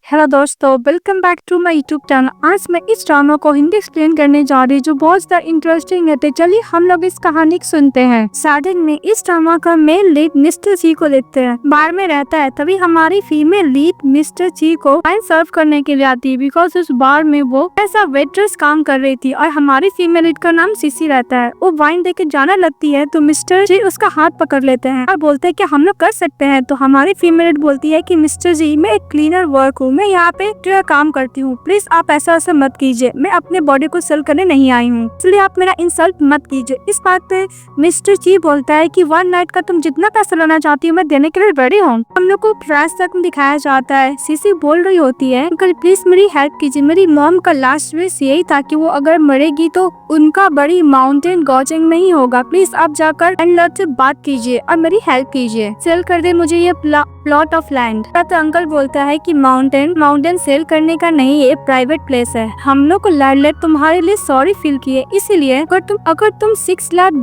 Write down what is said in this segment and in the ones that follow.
Hello दोस्तों, welcome back to my YouTube channel. आज मैं इस ड्रामा को हिंदी एक्सप्लेन करने जा रही हूँ जो बहुत ज्यादा इंटरेस्टिंग है। तो चलिए हम लोग इस कहानी को सुनते हैं। स्टार्टिंग में इस ड्रामा का मेन लीड मिस्टर जी को देखते हैं। बार में रहता है, तभी हमारी फीमेल लीड मिस्टर जी को वाइन सर्व करने के लिए आती है। बिकॉज उस बार में वो ऐसा वेट्रेस काम कर रही थी और हमारी फीमेल लीड का नाम सीसी रहता है। वो वाइन देके जाने लगती है तो मिस्टर जी उसका हाथ पकड़ लेते हैं और बोलते हैं कि हम लोग कर सकते हैं। तो हमारी फीमेल लीड बोलती है कि मिस्टर जी, मैं एक क्लीनर वर्क हूँ, मैं यहाँ पे जो काम करती हूँ, प्लीज आप ऐसा मत कीजिए, मैं अपने बॉडी को सेल करने नहीं आई हूँ, इसलिए आप मेरा इंसल्ट मत कीजिए। इस बात पे मिस्टर जी बोलता है कि 1 नाइट का तुम जितना पैसा लेना चाहती हो मैं देने के लिए रेडी हूँ। हम लोग को फ्लैश तक दिखाया जाता है। सीसी बोल रही होती है, अंकल प्लीज मेरी हेल्प कीजिए, मेरी मॉम का लास्ट विश यही था कि वो अगर मरेगी तो उनका बड़ी माउंटेन गॉजिंग में ही होगा, प्लीज आप जाकर लैंडलॉर्ड से बात कीजिए और मेरी हेल्प कीजिए, सेल कर दे मुझे ये प्लॉट ऑफ लैंड। तो अंकल बोलता है कि माउंटेन सेल करने का नहीं, ये प्राइवेट प्लेस है। हम लोग को लैंडलॉर्ड तुम्हारे लिए सॉरी फील किए, इसीलिए अगर तुम $6 लाख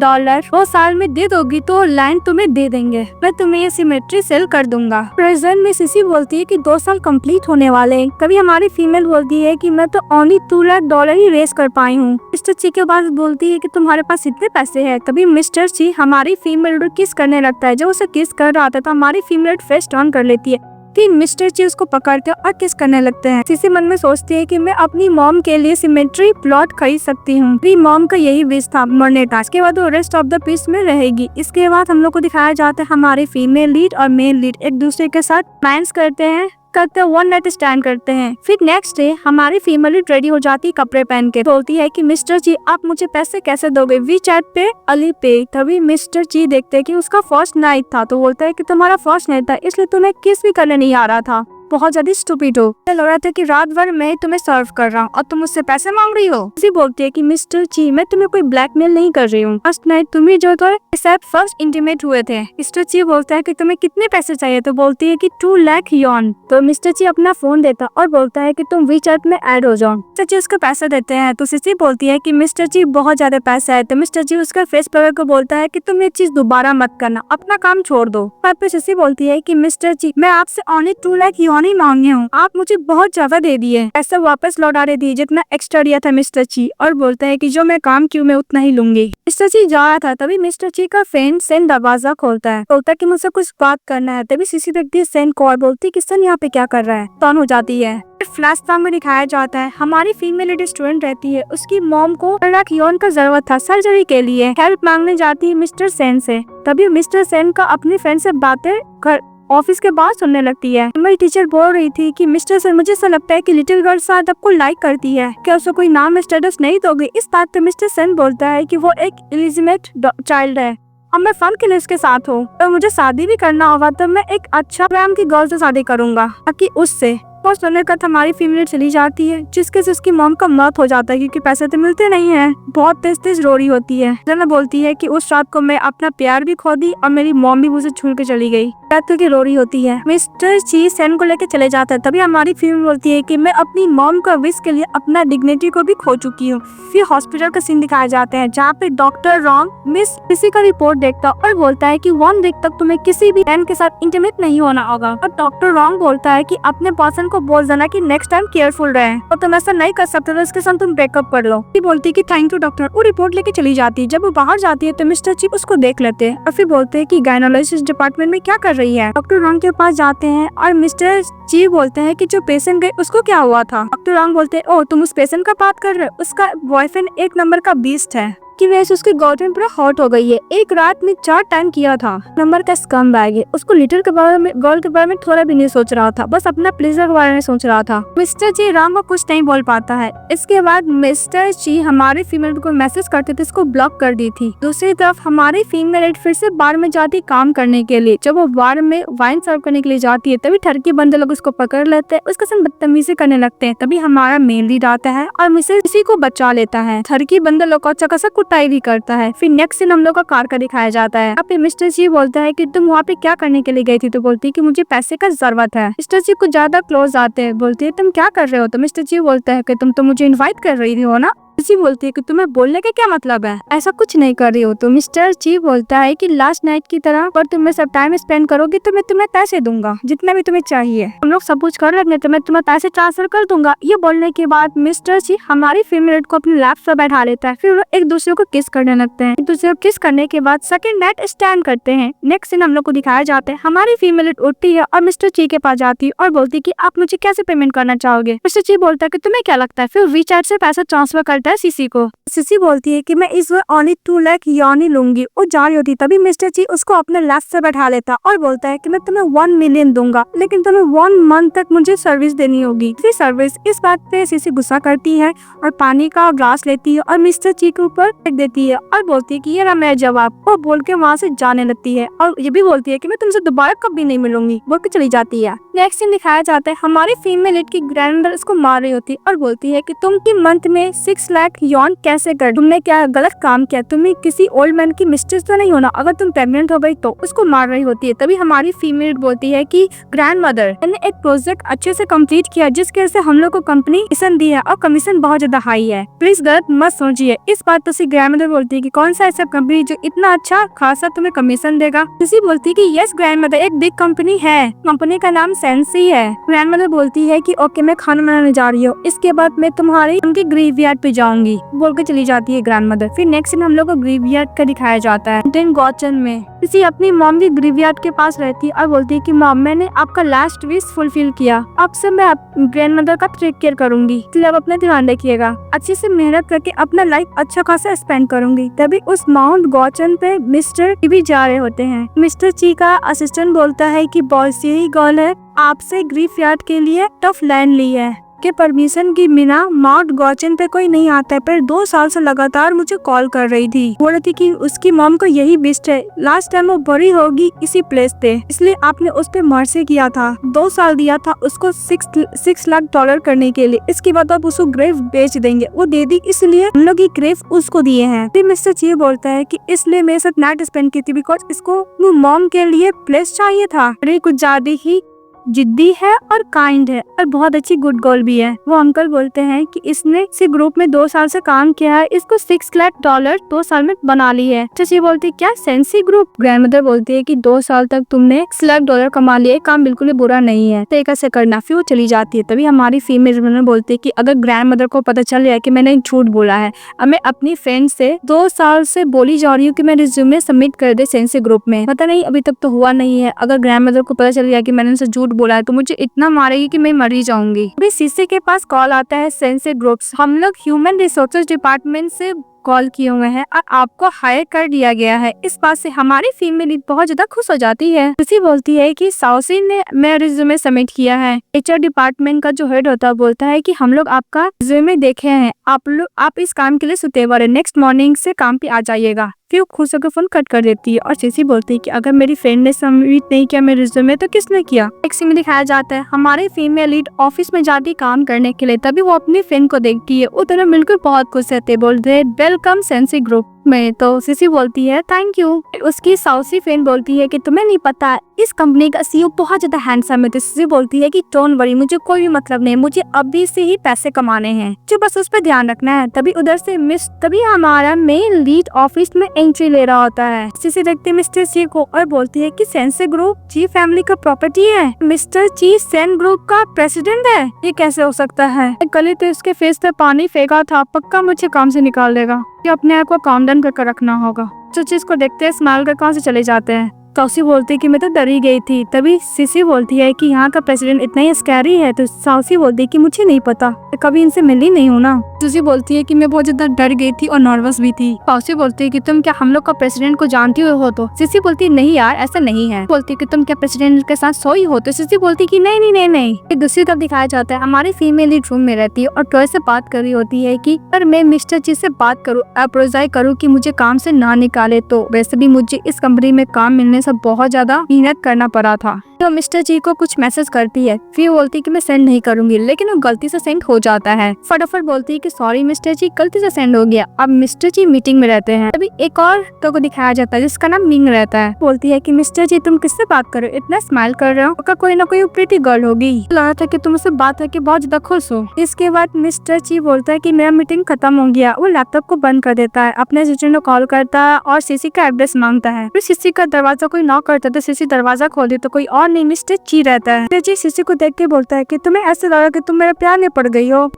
2 साल में दे दोगी तो लैंड तुम्हें दे देंगे, मैं तुम्हें ये सिमेट्री सेल कर दूंगा। प्रेजेंट में सीसी बोलती है कि 2 साल कंप्लीट होने वाले हैं। कभी हमारी फीमेल बोलती है कि मैं तो ओनली $2 लाख ही रेस कर पाई हूँ। मिस्टर ची के बाद बोलती है कि तुम्हारे पास इतने पैसे है। तभी मिस्टर ची हमारी फीमेल किस करने लगता है। जब उसे किस कर रहा था तो हमारी फीमेल फेस टर्न कर लेती है। फिर मिस्टर जी उसको पकड़ते और किस करने लगते हैं। सीसी मन में सोचती है कि मैं अपनी मॉम के लिए सिमेट्री प्लॉट खरीद सकती हूँ। मेरी मॉम का यही विश था मरने का, इसके बाद वो रेस्ट ऑफ द पीस में रहेगी। इसके बाद हम लोग को दिखाया जाता है हमारी फीमेल लीड और मेल लीड एक दूसरे के साथ डांस करते हैं 1 नाइट स्टैंड करते हैं। फिर नेक्स्ट डे हमारी फीमेल रेडी हो जाती है कपड़े पहन के, बोलती है कि मिस्टर जी आप मुझे पैसे कैसे दोगे, वी चैट पे अली पे। तभी मिस्टर जी देखते हैं कि उसका फर्स्ट नाइट था, तो बोलता है कि तुम्हारा फर्स्ट नाइट था इसलिए तुम्हें किस भी करने नहीं आ रहा था, बहुत ज्यादा स्टूपिड हो। लग रहा था कि रात भर मैं तुम्हें सर्व कर रहा हूँ और तुम मुझसे पैसे मांग रही हो। इसी बोलती है कि मिस्टर जी मैं तुम्हें कोई ब्लैकमेल नहीं कर रही हूँ, फर्स्ट नाइट तुम्हें जो तो फर्स्ट इंटीमेट हुए थे। मिस्टर जी बोलता है कि तुम्हें कितने पैसे चाहिए, तो बोलती है कि 2 लाख यॉन। तो मिस्टर जी अपना फोन देता और बोलता है कि तुम वीचैट में ऐड हो जाओ। मिस्टर जी उसको पैसे देते हैं तो सिसी बोलती है कि मिस्टर जी बहुत ज्यादा पैसा है। तो मिस्टर जी उसका फेस पकड़ को बोलता है कि तुम ये चीज दोबारा मत करना, अपना काम छोड़ दो। बाद पे सिसी बोलती है कि मिस्टर जी मैं आपसे ओनली 2 लाख नहीं मांगे हूँ, आप मुझे बहुत ज्यादा दे दिए, ऐसा वापस लौटा दे दिए जितना एक्स्ट्रा दिया था मिस्टर जी। और बोलता है कि जो मैं काम की मैं उतना ही लूंगी। मिस्टर जी जा रहा था तभी मिस्टर जी का फ्रेंड सेन दरवाजा खोलता है, बोलता है कि मुझसे कुछ बात करना है। तभी सीसी देखती है सेन को और बोलती है कि सन यहाँ पे क्या कर रहा है, टर्न हो जाती है। फ्लैश बैक में दिखाया जाता है हमारी फीमेल स्टूडेंट रहती है, उसकी मॉम को यौन का जरूरत था सर्जरी के लिए, हेल्प मांगने जाती है मिस्टर सेन से। तभी मिस्टर सेन का अपनी फ्रेंड से बातें ऑफिस के बाद सुनने लगती है। मेरी टीचर बोल रही थी कि मिस्टर सर मुझे ऐसा लगता है कि लिटिल गर्ल शायद आपको लाइक करती है, क्या उसको कोई नाम स्टेटस नहीं दोगे। इस बात पे मिस्टर सन बोलता है कि वो एक इलिजिमेट चाइल्ड है और मैं फन के लिए उसके साथ हूँ, तो मुझे शादी भी करना होगा तो मैं एक अच्छा प्रेम की गर्ल से शादी करूंगा ताकि उससे। और सुनने का हमारी फीमेल चली जाती है जिसके से उसकी मॉम का मौत हो जाता है क्योंकि पैसे तो मिलते नहीं है। बहुत तेज रो रही होती है। जना बोलती है कि उस रात को मैं अपना प्यार भी खो दी और मेरी मॉम भी मुझे छोड़ के चली गई, की रो रही होती है। मिस्टर ची सेन को लेकर चले जाता है। तभी हमारी फीमेल बोलती है कि मैं अपनी मॉम का विश के लिए अपना डिग्निटी को भी खो चुकी हूँ। फिर हॉस्पिटल का सीन दिखाया जाता है जहाँ पे डॉक्टर रॉन्ग मिस किसी का रिपोर्ट देखता और बोलता है कि 1 वीक तक तुम्हें किसी भी मैन के साथ इंटीमेट नहीं होना होगा। और डॉक्टर रॉन्ग बोलता है कि अपने पर्सन को बोल देना कि नेक्स्ट टाइम केयरफुल रहे, और तुम ऐसा नहीं कर सकते तो इसके साथ तुम ब्रेकअप कर लो। बोलती है कि थैंक यू डॉक्टर। वो रिपोर्ट लेके चली जाती है। जब वो बाहर जाती है तो मिस्टर ची उसको देख लेते हैं और फिर बोलते हैं कि गायनोलॉजिस्ट डिपार्टमेंट में क्या कर रही है। डॉक्टर रॉन्ग के पास जाते हैं और मिस्टर जी बोलते हैं कि जो पेशेंट गए उसको क्या हुआ था। डॉक्टर रॉन्ग बोलते हैं ओ तुम उस पेशेंट का बात कर रहे हो, उसका बॉयफ्रेंड 1 नंबर का बीस्ट है कि वैसे उसकी गर्लफ्रेंड पूरा हॉट हो गई है, एक रात में 4 टाइम किया था, नंबर का स्कम बैग है। उसको लिटिल के बारे में गर्ल के बारे में थोड़ा भी नहीं सोच रहा था, बस अपना प्लेजर के बारे में सोच रहा था। मिस्टर जी राम को कुछ नहीं बोल पाता है। इसके बाद मिस्टर जी हमारे फीमेल को मैसेज करते थे, इसको ब्लॉक कर दी थी। दूसरी तरफ हमारी फीमेल फिर से बार में जाती काम करने के लिए। जब वो बार में वाइन सर्व करने के लिए जाती है तभी ठरकी बंदे लोग उसको पकड़ लेते हैं, उसके साथ बदतमीजी करने लगते हैं। तभी हमारा मेन लीड आता है और मिसेज किसी को बचा लेता है। ठरकी बंदे लोग को अच्छा खासा कुटाई भी करता है। फिर नेक्स्ट सीन हम लोग का कार का दिखाया जाता है। अब मिस्टर जी बोलता है कि तुम वहाँ पे क्या करने के लिए गई थी, तो बोलती है कि मुझे पैसे का जरूरत है। मिस्टर जी कुछ ज्यादा क्लोज आते हैं, बोलती है तुम क्या कर रहे हो, तो मिस्टर जी बोलता है कि तुम तो मुझे इनवाइट कर रही हो ना, सीसी बोलती है कि तुम्हें बोलने का क्या मतलब है, ऐसा कुछ नहीं कर रही हो। तो मिस्टर ची बोलता है कि लास्ट नाइट की तरह पर तुम सब टाइम स्पेंड करोगी तो मैं तुम्हें पैसे दूंगा, जितना भी तुम्हें चाहिए। हम लोग सब कुछ कर लेंगे तो मैं तुम्हें पैसे ट्रांसफर कर दूंगा। ये बोलने के बाद मिस्टर ची हमारी फीमेल को अपने लैप पर बैठा लेता है। फिर वो एक दूसरे को किस करने लगते हैं। एक दूसरे को किस करने के बाद सेकंड नाइट स्टैंड करते हैं। नेक्स्ट सीन हम लोग को दिखाया जाता है, हमारी फीमेल उठती है और मिस्टर ची के पास जाती है और बोलती है कि आप मुझे कैसे पेमेंट करना चाहोगे। मिस्टर ची बोलता है कि तुम्हें क्या लगता है। फिर वीचैट से पैसा ट्रांसफर करता है सीसी को। सीसी बोलती है कि मैं इस बार ओनली 2 लाख यानी लूंगी। वो जा रही होती तभी मिस्टर ची उसको अपने लैप से बैठा लेता और बोलता है कि मैं तुम्हें 1 मिलियन दूंगा, लेकिन तुम्हें 1 मंथ तक मुझे सर्विस देनी होगी। सर्विस इस बात पे सीसी गुस्सा करती है और पानी का ग्लास लेती है और मिस्टर ची के ऊपर फेंक देती है और बोलती है कि ये रहा मेरा जवाब। वो बोल के वहाँ से जाने लगती है और ये भी बोलती है कि मैं तुमसे दोबारा कभी नहीं मिलूंगी, बोल के चली जाती है। नेक्स्ट सीन दिखाया जाता है, हमारी फीमेल लीड की ग्रैंडमदर इसको मार रही होती है और बोलती है कि तुम की मंथ में 6 लाख यॉन कैसे कर, तुमने क्या गलत काम किया, तुम्हें किसी ओल्ड मैन की मिस्टेक तो नहीं होना, अगर तुम प्रेग्नेंट हो गई तो। उसको मार रही होती है तभी हमारी फीमेल बोलती है कि ग्रैंडमदर मैंने एक प्रोजेक्ट अच्छे से कंप्लीट किया जिसकी वजह से हम लोग को कंपनी कमीशन दी है और कमीशन बहुत ज्यादा हाई है, प्लीज गलत मत सोचिए। इस बात पर ग्रैंडमदर बोलती है कि कौन सा ऐसा कंपनी जो इतना अच्छा खासा तुम्हें कमीशन देगा। किसी बोलती है कि यस ग्रैंडमदर, एक बिग कंपनी है, कंपनी का नाम सेंसी है। ग्रैंडमदर बोलती है कि ओके मैं खाना बनाने जा रही हूँ, इसके बाद मैं तुम्हारी उनके ग्रेवयार्ड पे जाऊंगी, बोल के चली जाती है ग्रैंडमदर। फिर नेक्स्ट दिन हम लोग को ग्रेवयार्ड का दिखाया जाता है। दिन गॉचन में किसी अपनी मॉम की ग्रेवयार्ड के पास रहती है और बोलती है कि मॉम मैंने आपका लास्ट विश फुलफिल किया, अब से मैं ग्रैंडमदर का टेक केयर करूंगी, इसलिए आप अपना ध्यान रखिएगा, अच्छे से मेहनत करके अपना लाइफ अच्छा खासा स्पेंड करूंगी। तभी उस माउंट गॉचन पे मिस्टर ची भी जा रहे होते हैं। मिस्टर ची का असिस्टेंट बोलता है कि बॉस यही गर्ल है आपसे ग्रेवयार्ड के लिए टफ लैंड ली है के परमिशन की बिना माउंट गॉचन पे कोई नहीं आता है, पर 2 साल से लगातार मुझे कॉल कर रही थी, बोल रही थी कि उसकी मॉम को यही बिस्ट है, लास्ट टाइम वो बड़ी होगी इसी प्लेस पे, इसलिए आपने उस पे मर्सी किया था, 2 साल दिया था उसको $6 लाख करने के लिए, इसके बाद आप उसको ग्रेव बेच देंगे, वो दे दी, इसलिए हम लोग ये ग्रेव उसको दिए हैं। फिर मिस्टर ची बोलता है कि इसलिए मेरे साथ नाइट स्पेंड की थी बिकॉज इसको मॉम के लिए प्लेस चाहिए था, अरे कुछ ज्यादा ही जिद्दी है और काइंड है और बहुत अच्छी गुड गर्ल भी है। वो अंकल बोलते हैं कि इसने इसी ग्रुप में 2 साल से काम किया है, इसको $6 लाख 2 साल में बना ली है। चची बोलती है क्या सेंसी ग्रुप। ग्रैंडमदर बोलती है कि 2 साल तक तुमने $6 लाख कमा लिए, काम बिल्कुल भी बुरा नहीं है, तरीका से करना। फिर वो चली जाती है। तभी हमारी फीमेल बोलती है कि अगर ग्रैंडमदर को पता चल गया कि मैंने झूठ बोला है, अब मैं अपनी फ्रेंड से 2 साल से बोली जा रही हूँ कि मैं रिज्यूमे सबमिट कर दे सेंसी ग्रुप में, पता नहीं अभी तक तो हुआ नहीं है, अगर ग्रैंडमदर को पता चल गया कि मैंने उनसे झूठ बोला है तो मुझे इतना मारेगी कि मैं मर ही जाऊंगी। अभी सीसी के पास कॉल आता है सेंसी ग्रुप्स, हम लोग ह्यूमन रिसोर्सेज डिपार्टमेंट से कॉल किए हुए हैं और आपको हायर कर दिया गया है। इस बात से हमारी फीमेल बहुत ज्यादा खुश हो जाती है। सीसी बोलती है कि साउसी ने मेरा रिज्यूमे सबमिट किया है। एचआर डिपार्टमेंट का जो हेड होता है बोलता है कि हम लोग आपका रिज्यूमे देखे हैं, आप इस काम के लिए सुटेबल है, नेक्स्ट मॉर्निंग से काम पे आ जाइएगा। फिर खुश होकर फोन कट कर देती है और सीसी बोलती है कि अगर मेरी फ्रेंड ने सबमिट नहीं किया मेरे रिज्यूमे तो किसने किया। एक सीन में दिखाया जाता है हमारी फीमेल लीड ऑफिस में जाती काम करने के लिए, तभी वो अपनी फ्रेंड को देखती है, वो दोनों मिलकर बहुत खुश रहते, बोलते हैं वेलकम सेंसी ग्रुप में। तो सीसी बोलती है थैंक यू। उसकी साउसी फ्रेंड बोलती है कि तुम्हें नहीं पता इस कंपनी का सीईओ बहुत ज्यादा हैंडसम है। तो सीसी बोलती है कि डोंट वरी, मुझे कोई भी मतलब नहीं, मुझे अभी से ही पैसे कमाने हैं, जो बस उस पर ध्यान रखना है। तभी उधर से तभी हमारा मेल लीड ऑफिस में एंट्री ले रहा होता है। सीसी देखती है मिस्टर ची को और बोलती है कि सेंसी ग्रुप ची फैमिली का प्रॉपर्टी है, मिस्टर ची सेन ग्रुप का प्रेसिडेंट है, ये कैसे हो सकता है। कल तो इसके फेस पे पानी फेंका था, पक्का मुझे काम से निकाल देगा, कि अपने आप को काम डाउन करके रखना होगा। जो चीज को देखते हैं स्माइल कर कहाँ से चले जाते हैं। साउसी बोलती है कि मैं तो डरी गई थी। तभी सीसी बोलती है कि यहाँ का प्रेसिडेंट इतना ही स्कैरी है। तो साउसी बोलती है कि मुझे नहीं पता, कभी इनसे मिली नहीं हूँ ना। सूसी बोलती है कि मैं बहुत ज्यादा डर गई थी और नर्वस भी थी। साउसी बोलती है कि तुम क्या हम लोग का प्रेसिडेंट को जानती हो। तो सीसी बोलती है नहीं यार ऐसा नहीं है। बोलती है कि तुम क्या प्रेसिडेंट के साथ सोई हो। तो सीसी बोलती है कि नहीं नहीं नहीं नहीं। एक दूसरी तरफ दिखाया जाता है हमारी फीमेल लीड रूम में रहती है और टॉय से बात कर रही होती है कि अगर मैं मिस्टर ची से बात करूँ, अप्रोजाई करूँ कि मुझे काम से ना निकाले, तो वैसे भी मुझे इस कंपनी में काम मिलने से बहुत ज्यादा मेहनत करना पड़ा था। तो मिस्टर जी को कुछ मैसेज करती है, फिर बोलती है कि मैं सेंड नहीं करूंगी, लेकिन वो गलती से सेंड हो जाता है। फटाफट बोलती है कि सॉरी मिस्टर जी, गलती से सेंड हो गया। अब मिस्टर जी मीटिंग में रहते हैं। अभी एक और को दिखाया जाता है जिसका नाम मिंग रहता है। बोलती है कि मिस्टर जी तुम किससे बात कर रहे हो, इतना स्माइल कर रहे हो, कोई ना कोई प्रीटी गर्ल होगी, लगा था कि तुम उससे बात करके बहुत ज्यादा खुश हो। इसके बाद मिस्टर जी बोलता है कि मेरा मीटिंग खत्म हो गया। वो लैपटॉप को बंद कर देता है, अपने असिस्टेंट को कॉल करता है और सीसी का एड्रेस मांगता है। फिर सीसी का दरवाजा कोई नॉक करता है तो सीसी दरवाजा खोल दे तो कोई और नहीं मिस्टर जी रहता है। मिस्टर जी सीसी को देख के बोलता है कि तुम्हें ऐसे लगा कि तुम मेरे प्यार में पड़ गई हो।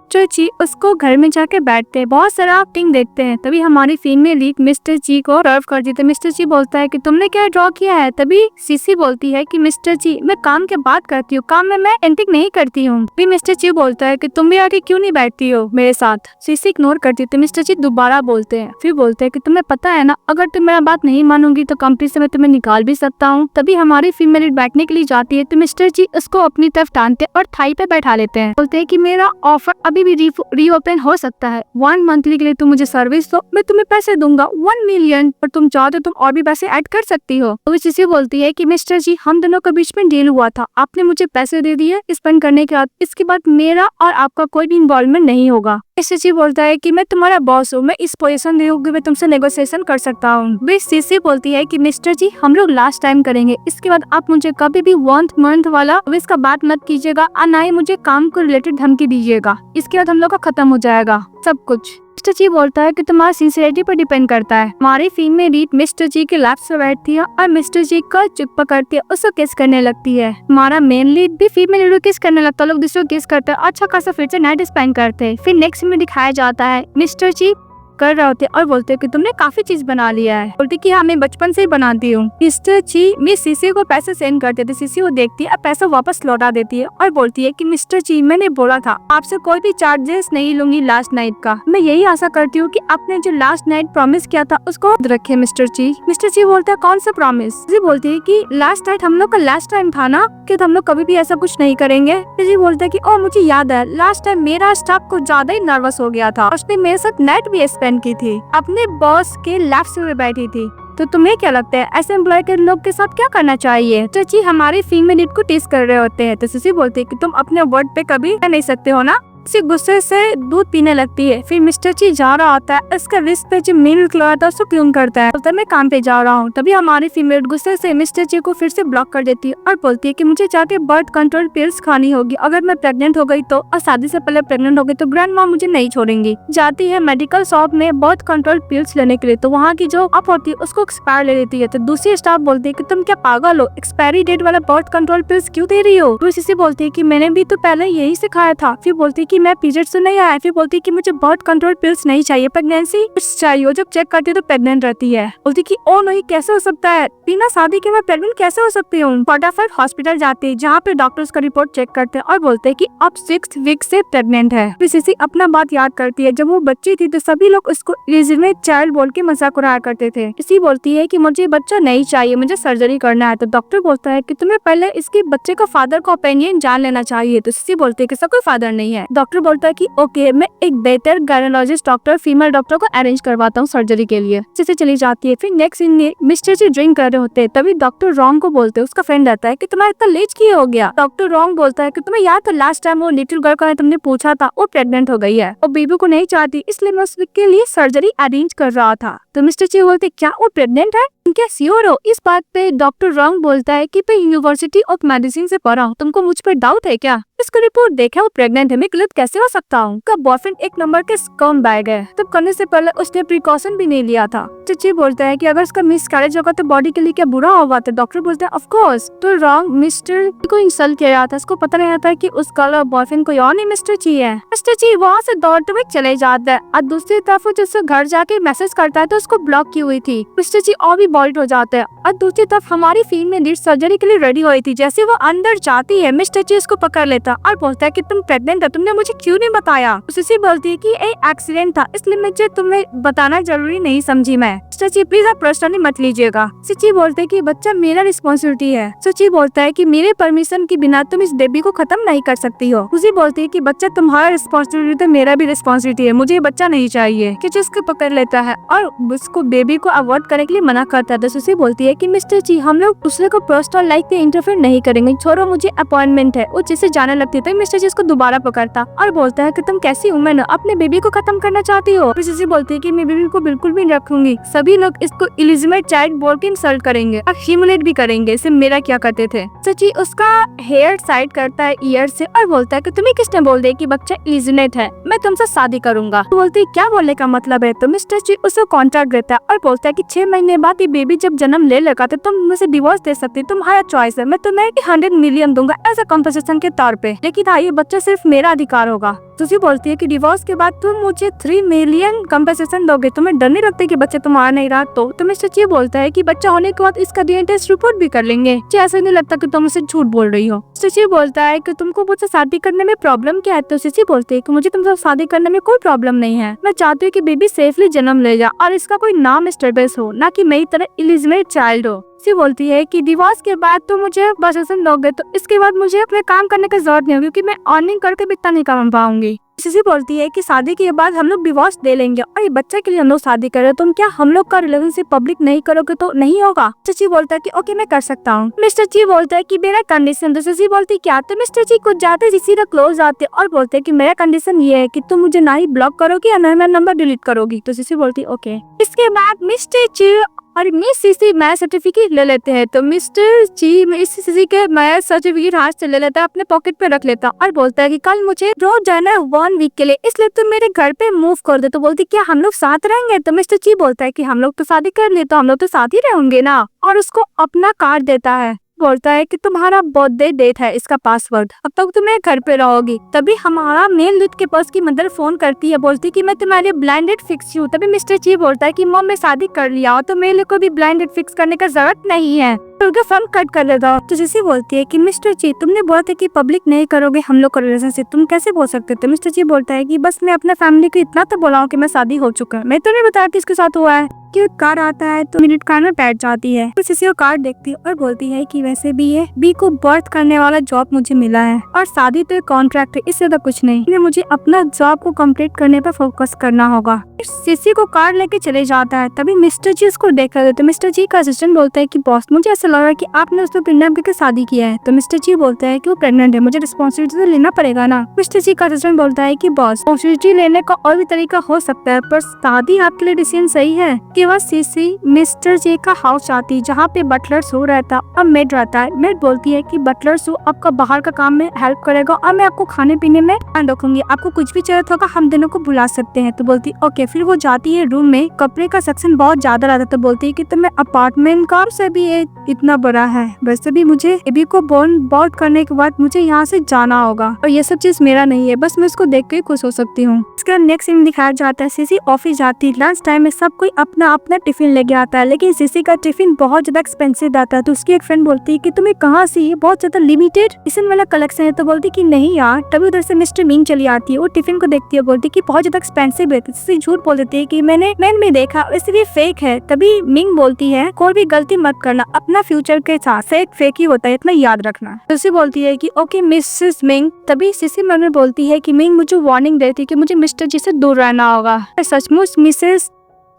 मिस्टर जी उसको घर में जाके बैठते हैं, बहुत सारा एक्टिंग देखते हैं। तभी हमारी फिल्म में लीड मिस्टर जी को सर्व कर देते। मिस्टर जी बोलता है कि तुमने क्या ड्रॉ किया है। तभी सीसी बोलती है कि मिस्टर जी मैं काम के बात करती हूँ, काम में मैं एंटिक नहीं करती हूँ। फिर मिस्टर जी बोलता है कि तुम भी आके क्यों नहीं बैठती हो मेरे साथ। सीसी इग्नोर करती है। मिस्टर जी दोबारा बोलते हैं, फिर बोलते हैं कि तुम्हें पता है ना, अगर तुम मेरा बात नहीं मानोगी तो कंपनी से मैं तुम्हें निकाल भी सकता हूँ। तभी हमारी फिल्म में लीड बैठने के लिए जाती है तो मिस्टर जी उसको अपनी तरफ टानते और थाई पे बैठा लेते हैं। बोलते हैं कि मेरा ऑफर अभी भी रीओपन हो सकता है, 1 मंथली के लिए तुम मुझे सर्विस दो, मैं तुम्हें पैसे दूंगा 1 मिलियन, और तुम चाहते तुम और भी पैसे ऐड कर सकती हो। तो सीसी बोलती है कि मिस्टर जी हम दोनों के बीच में डील हुआ था, आपने मुझे पैसे दे दिए स्पेंड करने के बाद, इसके बाद मेरा और आपका कोई भी इन्वॉल्वमेंट नहीं होगा। सीसी बोलता है कि मैं तुम्हारा बॉस हूँ, मैं इस पोजीशन में हूँ कि मैं तुमसे नेगोशिएशन कर सकता हूँ। सीसी बोलती है कि मिस्टर जी हम लोग लास्ट टाइम करेंगे, इसके बाद आप मुझे कभी भी 1 मंथ वाला विश का बात मत कीजिएगा और ना ही मुझे काम को रिलेटेड धमकी दीजिएगा, इसके बाद हम लोग का खत्म हो जाएगा सब कुछ। मिस्टर जी बोलता है कि तुम्हारी सिंसियरिटी पर डिपेंड करता है। हमारी फिल्म में रीत मिस्टर जी के लैप से बैठती है और मिस्टर जी का चुप पकड़ती है, उसको किस करने लगती है। हमारा मेन लीड भी फीमेल लीड को किस करने लगता है, लोग दूसरे को किस करते हैं, अच्छा खासा फिर से नाइट स्पेंड करते हैं। फिर नेक्स्ट में दिखाया जाता है मिस्टर जी कर रहे होते और बोलते हैं कि तुमने काफी चीज बना लिया है। बोलते कि हाँ मैं बचपन से ही बनाती हूँ। मिस्टर जी मिस सीसी को पैसे सेंड करते थे, सीसी वो देखती है और पैसा वापस लौटा देती है और बोलती है कि मिस्टर जी मैंने बोला था आपसे कोई भी चार्जेस नहीं लूंगी लास्ट नाइट का, मैं यही आशा करती हूँ कि आपने जो लास्ट नाइट प्रॉमिस किया था उसको रखे मिस्टर जी। मिस्टर जी बोलते हैं कौन सा प्रॉमिस। जी बोलती है कि लास्ट नाइट हम लोग का लास्ट टाइम था ना कि हम लोग कभी भी ऐसा कुछ नहीं करेंगे। जी बोलते है कि ओ मुझे याद है लास्ट टाइम मेरा स्टाफ कुछ ज्यादा ही नर्वस हो गया था, उसने मेरे साथ नाइट भी स्पेंड की थी, अपने बॉस के लेफ्ट में बैठी थी। तो तुम्हें क्या लगता है ऐसे एम्प्लॉय के लोग के साथ क्या करना चाहिए। तो जी हमारी फीमेल लीड को टेस्ट कर रहे होते हैं तो सीसी बोलती है कि तुम अपने वर्ड पे कभी नहीं सकते हो ना। उसी गुस्से से दूध पीने लगती है। फिर मिस्टर जी जा रहा होता है, इसका रिस्ट पे जो मिल्क लगा था उसको क्यों करता है, बोलता है मैं काम पे जा रहा हूँ। तभी हमारी फीमेल गुस्से से मिस्टर जी को फिर से ब्लॉक कर देती है और बोलती है कि मुझे जाके बर्थ कंट्रोल पिल्स खानी होगी, अगर मैं प्रेग्नेंट हो गई तो, और शादी से पहले प्रेग्नेंट हो गई तो ग्रैंड माँ मुझे नहीं छोड़ेंगी। जाती है मेडिकल शॉप में बर्थ कंट्रोल पिल्स लेने के लिए, तो वहाँ की जो अप होती है उसको एक्सपायर ले लेती है। तो दूसरी स्टाफ बोलती है कि तुम क्या पागल हो, एक्सपायरी डेट वाला बर्थ कंट्रोल पिल्स क्यों दे रही हो। तो इसी बोलती है कि मैंने भी तो पहले यही सिखाया था। फिर बोलती है कि मैं पीरियड से नहीं आया। फिर बोलती है कि मुझे बर्थ कंट्रोल पिल्स नहीं चाहिए, प्रेगनेंसी पिल्स चाहिए, जब चेक करती है तो प्रेग्नेंट रहती है। बोलती कि ओ नहीं कैसे हो सकता है, बिना शादी के मैं प्रेग्नेंट कैसे हो सकती हूँ। फटाफट हॉस्पिटल जाती है जहाँ पे डॉक्टर्स का रिपोर्ट चेक करते हैं और बोलते हैं कि अब 6 वीक से प्रेग्नेंट है। फिर सीसी अपना बात याद करती है, जब वो बच्ची थी तो सभी लोग उसको इलीजिमेट चाइल्ड बोल के मजाक उड़ाया करते थे। सीसी बोलती है कि मुझे बच्चा नहीं चाहिए, मुझे सर्जरी करना है। तो डॉक्टर बोलता है कि तुम्हें पहले इसके बच्चे का फादर का ओपिनियन जान लेना चाहिए। तो सीसी बोलती है कि इसका कोई फादर नहीं है। डॉक्टर बोलता है कि ओके मैं एक बेहतर गायनोलॉजिस्ट डॉक्टर फीमेल डॉक्टर को अरेंज करवाता हूँ सर्जरी के लिए। सीसी चली जाती है। फिर नेक्स्ट सीन में मिस्टर जी ड्रिंक कर रहे होते हैं, तभी डॉक्टर रॉन्ग को बोलते हैं, उसका फ्रेंड रहता है कि तुम्हारा इतना लेट क्यों हो गया। डॉक्टर रॉन्ग बोलता है कि तुम्हें याद तो लास्ट टाइम वो लिटिल गर्ल का तुमने पूछा था, वो प्रेग्नेंट हो गई है और बेबी को नहीं चाहती, इसलिए मैं उसके लिए सर्जरी अरेंज कर रहा था। तो मिस्टर जी बोलते क्या वो प्रेग्नेंट है, तुम क्या श्योर हो। इस बात पे डॉक्टर रॉन्ग बोलता है कि मैं यूनिवर्सिटी ऑफ मेडिसिन से पढ़ा हूँ, तुमको मुझ पर डाउट है क्या। इसको रिपोर्ट देखा वो प्रेग्नेंट है, मैं गलत कैसे हो सकता हूँ। का बॉयफ्रेंड एक नंबर के स्कम बैग है, तब करने से पहले उसने प्रिकॉशन भी नहीं लिया था। चिची बोलता है कि अगर उसका मिसकैरेज होगा तो बॉडी के लिए क्या बुरा होगा। तो डॉक्टर बोलता है ऑफ कोर्स। तो रॉन्ग मिस्टर को इंसल्ट किया जाता है, उसको पता नहीं आता कि उसका बॉयफ्रेंड कोई और नहीं मिस्टर जी है। मिस्टर जी वहाँ से दौड़ते हुए चले जाता है और दूसरी तरफ जिससे घर जाके मैसेज करता है तो उसको ब्लॉक की हुई थी। मिस्टर जी और भी बॉल्ड हो जाता है और दूसरी तरफ हमारी फील्ड में लीड सर्जरी के लिए रेडी हुई थी। जैसे वो अंदर जाती है मिस्टर जी उसको पकड़ लेता और बोलता है कि तुम प्रेग्नेंट हो, तुमने मुझे क्यों नहीं बताया। उसी बोलती है कि एक एक्सीडेंट था इसलिए मुझे तुम्हें बताना जरूरी नहीं समझी मैं। सची प्लीज आप पर्सनली मत लीजिएगा। सची बोलते है कि बच्चा मेरा रिस्पॉन्सिबिलिटी है। सची बोलता है कि मेरे परमिशन के बिना तुम इस बेबी को खत्म नहीं कर सकती हो। उसी बोलती है कि बच्चा तुम्हारा रिस्पॉन्सिबिलिटी है, मेरा भी रिस्पॉन्सिबिलिटी है, मुझे बच्चा नहीं चाहिए। कि जिसको पकड़ लेता है और उसको बेबी को अवॉइड करने के लिए मना कर जाता है तो सुसी बोलती है कि मिस्टर जी हम लोग दूसरे को पर्सनल लाइफ में इंटरफेयर नहीं करेंगे, छोड़ो मुझे अपॉइंटमेंट है। वो जिसे जाने लगती है मिस्टर जी उसको दोबारा पकड़ता और बोलता है कि तुम कैसी वुमन हो, अपने बेबी को खत्म करना चाहती हो। सुसी बोलती है कि मैं बेबी को बिल्कुल भी रखूंगी, सभी लोग इसको इलिजिमेट चाइल्ड बोल के इंसल्ट करेंगे और ह्यूमिलेट भी करेंगे, इसे मेरा क्या करते थे। सची उसका हेयर साइड करता है ईयर से और बोलता है कि तुम्हें किसने बोल दिया कि बच्चा इलिजिमेट है, मैं तुमसे शादी करूंगा। तो बोलती है क्या बोलने का मतलब है। तो मिस्टर जी उसे कॉन्ट्रैक्ट देता है और बोलता है कि 6 महीने बाद ये बेबी जब जन्म ले लेगा तो तुम मुझे डिवोर्स दे सकती, तुम्हारा चॉइस है, मैं तुम्हें 100 मिलियन दूंगा एज अ कॉम्पनसेशन के तौर पे, लेकिन हाँ ये बच्चा सिर्फ मेरा अधिकार होगा। सुसी बोलती है कि डिवोर्स के बाद तुम मुझे 3 मिलियन कम्पेसेशन दोगे, तुम्हें डर नहीं लगता कि बच्चे तुम्हारा नहीं रहा। तो मिस्टर जी बोलता है कि बच्चा होने के बाद इसका डीएनए टेस्ट रिपोर्ट भी कर लेंगे, मुझे ऐसा नहीं लगता कि तुम मुझसे झूठ बोल रही हो। मिस्टर जी बोलता है कि तुमको मुझसे शादी करने में प्रॉब्लम क्या है। तो सिसी बोलती है कि मुझे तुमसे शादी करने में कोई प्रॉब्लम नहीं है, मैं चाहती हूँ कि बेबी सेफली जन्म ले जा और इसका कोई नाम डिस्टर्बेंस हो, ना कि मेरी तरह इलिजिमेट चाइल्ड हो। सी बोलती है कि डिवोर्स के बाद तो मुझे बससन दोगे तो इसके बाद मुझे अपने काम करने की जरूरत नहीं होगी क्योंकि मैं अर्निंग करके भी इतना नहीं कमा पाऊंगी। सिसी बोलती है कि शादी के बाद हम लोग डिवोर्स दे लेंगे और ये बच्चे के लिए हम लोग शादी कर रहे हैं, तुम क्या हम लोग का रिलेशनशिप पब्लिक नहीं करोगे तो नहीं होगा। सिसी बोलता है कि ओके मैं कर सकता हूँ। मिस्टर जी बोलता है कि मेरा कंडीशन। तो सिसी बोलती है क्या। तो मिस्टर जी कुछ जाते सिसी का क्लोज आते और बोलते है कि मेरा कंडीशन ये है कि तुम मुझे ना ही ब्लॉक करोगी या ना मेरा नंबर डिलीट करोगी। तो सिसी बोलती है ओके। इसके बाद मिस्टर जी और मिस सीसी मैरिज सर्टिफिकेट ले लेते हैं। तो मिस्टर जी मिस सीसी के मैरिज सर्टिफिकेट हाथ से ले लेता है, अपने पॉकेट पे रख लेता और बोलता है कि कल मुझे रोज जाना है 1 वीक के लिए, इसलिए तुम मेरे घर पे मूव कर दे। तो बोलती क्या हम लोग साथ रहेंगे। तो मिस्टर जी बोलता है कि हम लोग तो शादी कर लिए तो हम लोग तो साथ ही रहेंगे ना, और उसको अपना कार्ड देता है। बोलता है कि तुम्हारा बर्थडे डेट है इसका पासवर्ड, अब तक तुम मेरे घर पे रहोगी। तभी हमारा मेन लूट के पास की मदर फोन करती है, बोलती कि मैं तुम्हारे ब्लाइंड डेट फिक्स हूँ। तभी मिस्टर जी बोलता है कि मॉम मैं शादी कर लिया और तो मेरे को भी ब्लाइंड डेट फिक्स करने का जरूरत नहीं है, तो उनका फोन कट कर देता हूँ। तो जिसी बोलती है कि मिस्टर जी तुमने बोला था कि पब्लिक नहीं करोगे हम लोग का रिलेशनशिप, तुम कैसे बोल सकते थे। मिस्टर जी बोलता है कि बस मैं अपने फैमिली को इतना तो बोला हूँ कि मैं शादी हो चुका है, मैं तो नहीं बताया किसके साथ हुआ है। कि कार आता है तो मिनट कार में बैठ जाती है, तो सिसी कार देखती है और बोलती है कि वैसे भी है बी को बर्थ करने वाला जॉब मुझे मिला है और शादी तो कॉन्ट्रैक्ट है, इससे तो कुछ नहीं, मुझे अपना जॉब को कंप्लीट करने पर फोकस करना होगा। सिसी को कार लेके चले जाता है। तभी मिस्टर जी उसको देख रहे थे। मिस्टर जी का असिस्टेंट बोलता है कि बॉस मुझे ऐसा लग रहा है कि आपने उसको किडनैप करके शादी किया है। तो मिस्टर जी बोलता है कि वो प्रेग्नेंट है, मुझे रिस्पॉन्सिबिलिटी तो लेना पड़ेगा ना। मिस्टर जी का असिस्टेंट बोलता है कि बॉस रिस्पॉन्सिबिलिटी लेने का और भी तरीका हो सकता है, पर शादी आपके लिए डिसीजन सही है। के बाद सिसी मिस्टर जी का हाउस आती जहाँ पे बटलर सो रहता और मेड रहता है। मेड बोलती है कि बटलर सो आपका बाहर का काम में हेल्प करेगा और मैं आपको खाने पीने में ध्यान रखूंगी, आपको कुछ भी जरूरत होगा हम दोनों को बुला सकते हैं। तो बोलती ओके। फिर वो जाती है रूम में, कपड़े का सेक्शन बहुत ज्यादा रहता है। तो बोलती है कि तुम्हें अपार्टमेंट का से भी इतना बड़ा है, वैसे भी मुझे बेबी को बोर्न करने के बाद मुझे यहाँ से जाना होगा और ये सब चीज मेरा नहीं है, बस मैं इसको देख के खुश हो सकती हूँ। इसका नेक्स्ट सीन दिखाया जाता है सिसी ऑफिस जाती है। लंच टाइम में सब कोई अपना अपना टिफिन लेके आता है, लेकिन सिसी का टिफिन बहुत ज्यादा एक्सपेंसिव आता है। तो उसकी एक फ्रेंड बोलती है कि तुम्हें कहाँ से ये बहुत ज्यादा लिमिटेड टिफिन वाला कलेक्शन है। तो बोलती कि नहीं यार। तभी उधर से मिस्टर मिंग चली आती है, वो टिफिन को देखती है, बोलती कि बहुत ज्यादा एक्सपेंसिव है। सिसी झूठ बोल देती है कि मैंने में देखा वैसे भी फेक है। तभी मिंग बोलती है कोई भी गलती मत करना, अपना फ्यूचर के साथ फेक ही होता है, इतना याद रखना। सिसी बोलती है कि ओके मिसेस मिंग। तभी सिसी मन में बोलती है कि मिंग मुझे वार्निंग देती है कि मुझे मिस्टर जी से दूर रहना होगा। सचमुच मिसेस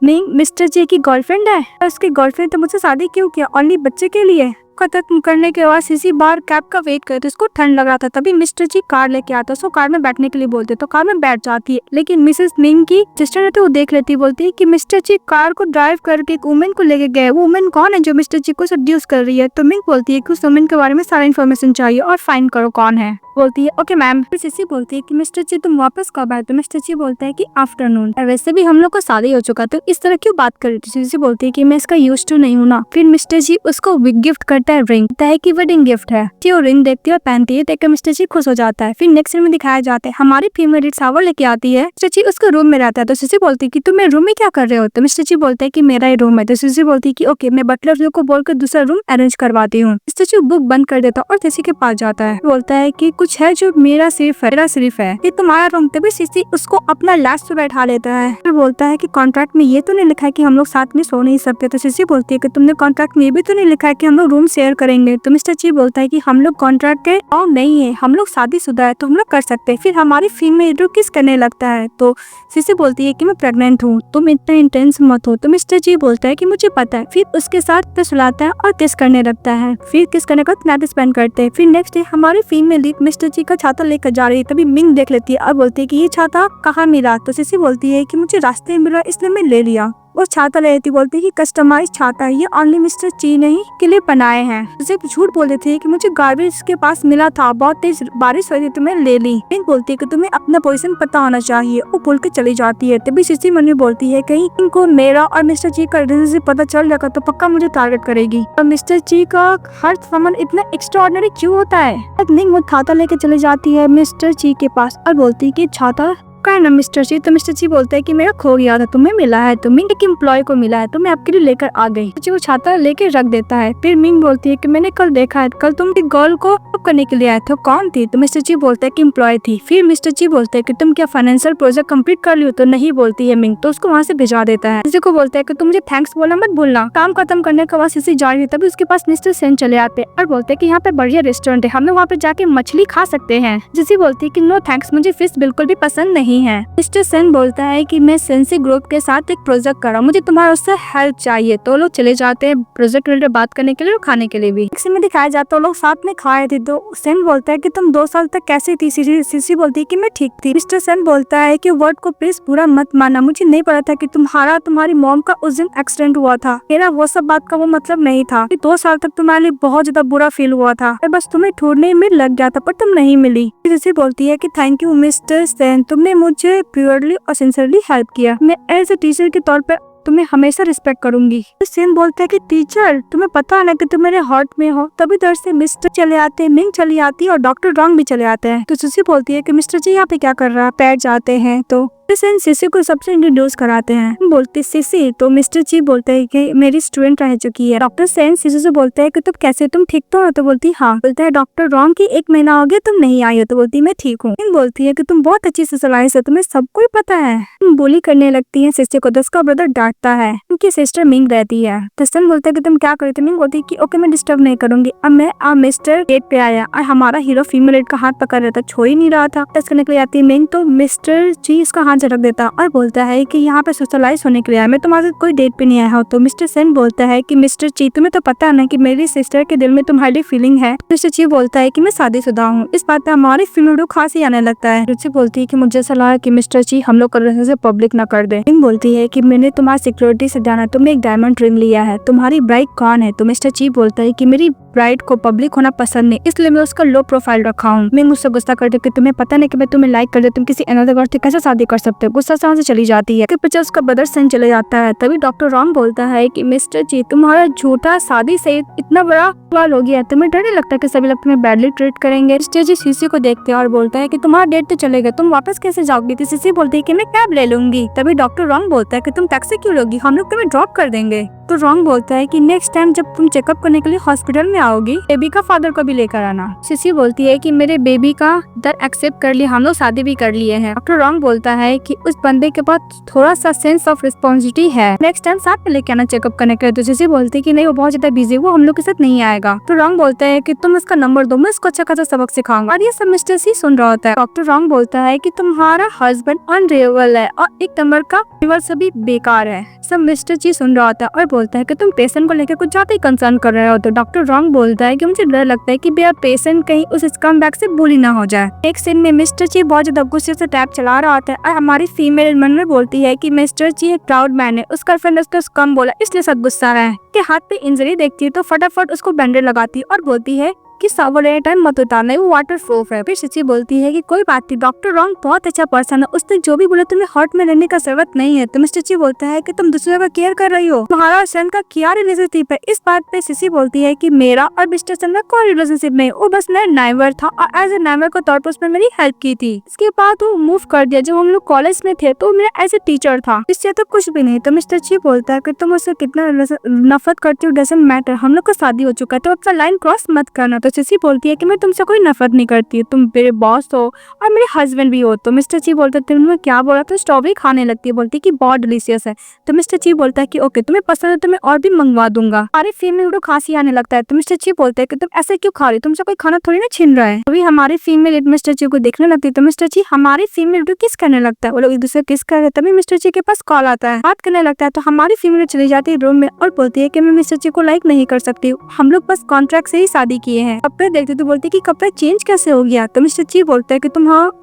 मिंग मिस्टर जी की गर्लफ्रेंड है, उसकी गर्लफ्रेंड तो मुझसे शादी क्यों किया, ओनली बच्चे के लिए। खत्म करने के बाद सिसी बाहर कैब का वेट करते, उसको ठंड लग रहा था। तभी मिस्टर जी कार लेके आता, उसको कार में बैठने के लिए बोलते, तो कार में बैठ जाती है। लेकिन मिसेस मिंग की सिस्टर रहती है, वो देख लेती है, बोलती है कि मिस्टर जी कार को ड्राइव करके एक वुमेन को लेके गए, वो वुमेन कौन है जो मिस्टर जी को सड्यूस कर रही है। तो मिंग बोलती है कि उस वुमेन के बारे में सारा इन्फॉर्मेशन चाहिए और फाइंड करो कौन है। बोलती है ओके मैम। फिर सिसी बोलती है कि मिस्टर जी तुम वापस कब आए। तो मिस्टर जी बोलता है कि आफ्टरनून, वैसे भी हम लोग को शादी हो चुका तो इस तरह क्यों बात कर रही थी। सिसी बोलती है कि मैं इसका यूज टू नहीं हूँ ना। फिर मिस्टर जी उसको गिफ्ट करता है रिंग, है कि वेडिंग गिफ्ट है। वो रिंग देखती है और पहनती है, देखकर मिस्टर जी खुश हो जाता है। फिर नेक्स्ट सीन में दिखाया जाता है हमारी फीमेल शावर लेके आती है, मिस्टर जी उसके रूम में रहता है। तो सिसी बोलती है कि तुम मेरे रूम में क्या कर रहे हो। तो मिस्टर जी बोलता है कि मेरा ही रूम है। तो सिसी बोलती है कि ओके मैं बटलर को बोलकर दूसरा रूम अरेंज करवाती हूँ। मिस्टर जी बुक बंद कर देता और सिसी के पास जाता है, बोलता है कि कुछ कुछ है जो मेरा सिर्फ है, ये तुम्हारा रूम। तभी सीसी उसको अपना लास्ट पे बैठा लेता है। फिर बोलता है कि कॉन्ट्रैक्ट में ये तो नहीं लिखा है कि हम लोग साथ में सो नहीं सकते। तो सीसी बोलती है कि तुमने कॉन्ट्रैक्ट में ये भी तो नहीं लिखा है कि हम लोग रूम शेयर करेंगे। तो मिस्टर ची बोलता है कि हम लोग कॉन्ट्रैक्ट के और नहीं है, हम लोग शादीशुदा है तो हम लोग कर सकते हैं। फिर हमारी फिल्म में हीरो किस करने लगता है। तो सीसी बोलती है कि मैं प्रेग्नेंट हूँ, तुम इतना इंटेंस मत हो। तो मिस्टर ची बोलता है कि मुझे पता है। फिर उसके साथ पे सुलाता है और किस करने लगता है। फिर किस करने का नाइट स्पेंड करते हैं। फिर नेक्स्ट डे हमारी फिल्म में लीड मिस्टर ची का छाता लेकर जा रही है। तभी मिंग देख लेती है और बोलती है कि ये छाता कहाँ मिला। तो सीसी बोलती है कि मुझे रास्ते में मिला इसलिए मैं ले लिया। वो छाता ले लेती, बोलती है कि कस्टमाइज छाता है, ये ओनली मिस्टर ची ने ही के लिए बनाए हैं। उसे झूठ बोल देती है कि मुझे गार्बेज के पास मिला था, बहुत तेज बारिश हुई थी तो मैं ले ली। पिंक बोलती है कि तुम्हें अपना पोजीशन पता होना चाहिए। वो बोल के चली जाती है। तभी सीसी मन में बोलती है कहीं इनको मेरा और मिस्टर ची का रिलेशनशिप पता चल जाएगा तो पक्का मुझे टारगेट करेगी। और मिस्टर ची का हर सामान इतना एक्स्ट्राऑर्डिनरी क्यों होता है। मिंग वो छाता लेके चली जाती है मिस्टर ची के पास और बोलती है कि छाता का है ना मिस्टर ची। तो मिस्टर ची बोलता है कि मेरा खो गया था, तुम्हें मिला है, तो मिंग एक एम्प्लॉय को मिला है तो मैं आपके लिए लेकर आ गई। तो वो छाता लेके रख देता है। फिर मिंग बोलती है कि मैंने कल देखा है, कल तुम एक गर्ल को पिक करने के लिए आए थे, कौन थी। तो मिस्टर ची बोलता है कि एम्प्लॉय थी। फिर मिस्टर ची बोलते है कि तुम क्या फाइनेंशियल प्रोजेक्ट कंप्लीट कर लियो। तो नहीं बोलती है मिंग, तो उसको वहाँ से भिजवा देता है। किसी को बोलता है कि तुम मुझे थैंक्स बोलना मत भूलना। काम खत्म करने के बाद सीसी जा रही है तभी उसके पास मिस्टर सेन चले आते और बोलते है कि यहाँ पे बढ़िया रेस्टोरेंट है, हम लोग वहाँ पे जाके मछली खा सकते हैं। जिसी बोलती है कि नो थैंक्स, मुझे फिश बिल्कुल भी पसंद नहीं है। मिस्टर सेन बोलता है कि मैं सेंसी ग्रुप के साथ एक प्रोजेक्ट कर रहा हूँ, मुझे तुम्हारा उससे हेल्प चाहिए। तो लोग चले जाते हैं प्रोजेक्ट रिलेटेड बात करने के लिए और खाने के लिए भी। इसी में दिखाया जाता है लोग साथ में खाए थे। तो सेन बोलता है कि तुम 2 साल तक कैसे थी। सीसी बोलती है कि मैं ठीक थी। मिस्टर सेन बोलता है कि वर्ड को प्लीज बुरा मत मानना, मुझे नहीं पता था कि तुम्हारी मॉम का उस दिन एक्सीडेंट हुआ था। मेरा वो सब बात का वो मतलब नहीं था। 2 साल तक तुम्हारे लिए बहुत ज्यादा बुरा फील हुआ था, बस तुम्हें ढूंढने में लग गया था पर तुम नहीं मिली। सीसी बोलती है कि थैंक यू मिस्टर सेन, तुमने मुझे प्योरली और सिंसियरली हेल्प किया। मैं एज ए टीचर के तौर पर तुम्हें हमेशा रिस्पेक्ट करूंगी। सेन बोलता है कि टीचर तुम्हें पता है ना कि तुम मेरे हार्ट में हो। तभी दर से मिस्टर चले आते हैं, मिंग चली आती है और डॉक्टर रॉन्ग भी चले आते हैं। तो सीसी बोलती है कि मिस्टर जी यहाँ पे क्या कर रहा है। पैर जाते हैं तो सेन सीसी को सबसे इंट्रोड्यूस कराते हैं। बोलते सीसी, तो मिस्टर जी बोलते हैं कि मेरी स्टूडेंट रह चुकी है। डॉक्टर सेन सीसी से बोलते हैं कि तुम कैसे, तुम ठीक तो हो। तो बोलती हाँ। बोलता है डॉक्टर रॉन्ग की 1 महीना हो गया तुम नहीं आई हो। तो बोलती मैं ठीक हूँ। बोलती है कि तुम बहुत अच्छी सोशलाइज हो, तुम्हें सब कुछ पता है। बोली करने लगती है सिस्टर को। उसका ब्रदर डांटता है, उनकी सिस्टर मिंग रहती है। सेन बोलता है कि तुम क्या कर रही थी। मिंग बोलती है कि ओके मैं डिस्टर्ब नहीं करूंगी। अब मैं मिस्टर गेट पे आया और हमारा हीरो फीमेल लीड का हाथ पकड़ रहा था, छोड़ ही नहीं रहा था। टेस्ट करने के लिए आती है मिंग, तो मिस्टर जी इसका हाथ झटक देता और बोलता है कि यहाँ पे सोशलाइज होने के लिए आया, मैं तुम्हारे कोई डेट पे नहीं आया हूँ। तो मिस्टर सेन बोलता है कि मिस्टर ची तुम्हें तो पता है ना कि मेरी सिस्टर के दिल में तुम्हारी फीलिंग है। मिस्टर ची बोलता है कि मैं शादीशुदा हूँ। इस बात पे हमारी फिल्म खांसी आने लगता है। रुचि बोलती है कि मुझे सलाह है कि मिस्टर ची हम लोग से पब्लिक न कर दे। मिंग बोलती है कि मैंने तुम्हारी सिक्योरिटी से जाना, तुमने एक डायमंड रिंग लिया है, तुम्हारी ब्राइड कौन है। तो मिस्टर ची बोलता है कि मेरी ब्राइड को पब्लिक होना पसंद नहीं, इसलिए मैं उसका लो प्रोफाइल रखा हूँ। मैं मुझसे गुस्सा करती कि तुम्हें पता नहीं कि मैं तुम्हें लाइक कर दे, तुम किसी अनदर गर्ल से कैसे शादी कर सकते हो। गुस्सा से वहाँ से चली जाती है। पीछे उसका ब्रदर सन चले जाता है। तभी डॉक्टर रॉन्ग बोलता है कि मिस्टर जी तुम्हारा झूठा शादी से इतना बड़ा सवाल हो गया, तुम्हें डर नहीं लगता कि सभी लोग तुम्हें बैडली ट्रीट करेंगे। मिस्टर जी सीसी को देखते हैं और बोलता है कि तुम्हारा डेट तो चलेगा, तुम वापस कैसे जाओगी। तो सीसी बोलती है कि मैं कैब ले लूंगी। तभी डॉक्टर रॉन्ग बोलता है कि तुम टैक्सी क्यों लोगी, हम लोग तुम्हें ड्रॉप कर देंगे। तो रॉन्ग बोलता है कि नेक्स्ट टाइम जब तुम चेकअप करने के लिए हॉस्पिटल में आओगी, बेबी का फादर को भी लेकर आना। सीसी बोलती है कि मेरे बेबी का दर एक्सेप्ट कर लिया, हम लोग शादी भी कर लिए हैं। डॉक्टर रॉन्ग बोलता है कि उस बंदे के पास थोड़ा सा सेंस ऑफ रिस्पॉन्सिबिलिटी है, नेक्स्ट टाइम साथ में लेके आना चेकअप करने के लिए। तो सीसी बोलती है कि नहीं वो बहुत ज्यादा बिजी, वो हम लोग के साथ नहीं आएगा। तो रॉन्ग बोलता है कि तुम इसका नंबर दो, मैं इसको अच्छा खासा सबक सिखाऊंगा। और ये सब मिस्टर सी सुन रहा होता है। डॉक्टर रॉन्ग बोलता है कि तुम्हारा हस्बैंड अनरिलेबल है और 1 नंबर का रिवर सभी बेकार है। सब मिस्टर जी सुन रहा होता है और बोलता है कि तुम पेशेंट को लेकर कुछ ज्यादा ही कंसर्न कर रहे हो। तो डॉक्टर रॉन्ग बोलता है कि मुझे डर लगता है कि मेरा पेशेंट कहीं उस स्कम बैग से बुली ना हो जाए। एक सीन में मिस्टर जी बहुत ज्यादा गुस्से से टैब चला रहा होता है और हमारी फीमेल मन में बोलती है कि मिस्टर जी एक प्राउड मैन है, उसका फ्रेंड उसको कम बोला इसलिए सब गुस्सा है। कि हाथ पे इंजरी देखती है तो फटाफट उसको बैंडेज लगाती है और बोलती है कि सावर एनी टाइम मत उतारना, वो वाटर प्रूफ है। फिर सिची बोलती है कि कोई बात नहीं, डॉक्टर रॉन्ग बहुत अच्छा पर्सन है, उसने जो भी बोला तुम्हें हॉट में रहने का जरूरत नहीं है। तो मिस्टर ची बोलता है कि तुम दूसरे का केयर कर रही हो, तुम्हारा सन का क्या रिलेशनशिप है। इस बात पे सिची बोलती है कि मेरा और मिस्टर सन का कोई रिलेशनशिप नहीं, वो बस मेरा नाइबर था और एज ए नाइबर के तौर पर उसने मेरी हेल्प की थी। इसके बाद वो मूव कर दिया। जब हम लोग कॉलेज में थे तो मेरा एज ए टीचर था, इससे तो कुछ भी नहीं। तो मिस्टर ची बोलता है कि तुम उससे कितना नफरत करती हो डजंट मैटर, हम लोग का शादी हो चुका है तो अपना लाइन क्रॉस मत करना। तो सिसी बोलती है कि मैं तुमसे कोई नफरत नहीं करती, तुम मेरे बॉस हो और मेरे हस्बैंड भी हो। तो मिस्टर ची बोलता है तुमने क्या बोला? तो स्ट्रॉबेरी खाने लगती है, बोलती है कि बहुत डिलीशियस है। तो मिस्टर ची बोलता है कि ओके तुम्हें पसंद है तो मैं और भी मंगवा दूंगा। हमारे फीमेल को खांसी आने लगता है तो मिस्टर ची बोलते हैं कि तुम ऐसे क्यों खा रही हो, तुमसे कोई खाना थोड़ी ना छीन रहा है। अभी हमारी फीमेल मिस्टर ची को देखने लगती है तो मिस्टर ची हमारी फीमेल को किस करने लगता है, वो लोग एक दूसरे किस कर रहे हैं। तभी मिस्टर ची के पास कॉल आता है, बात करने लगता है तो हमारी फीमेल चली जाती है रूम में और बोलती है कि मैं मिस्टर ची को लाइक नहीं कर सकती, हम लोग बस कॉन्ट्रैक्ट से ही शादी किए हैं। कपड़े देखते तो बोलती है कि कपड़ा चेंज कैसे हो गया। तो मिस्टर ची बोलता है कि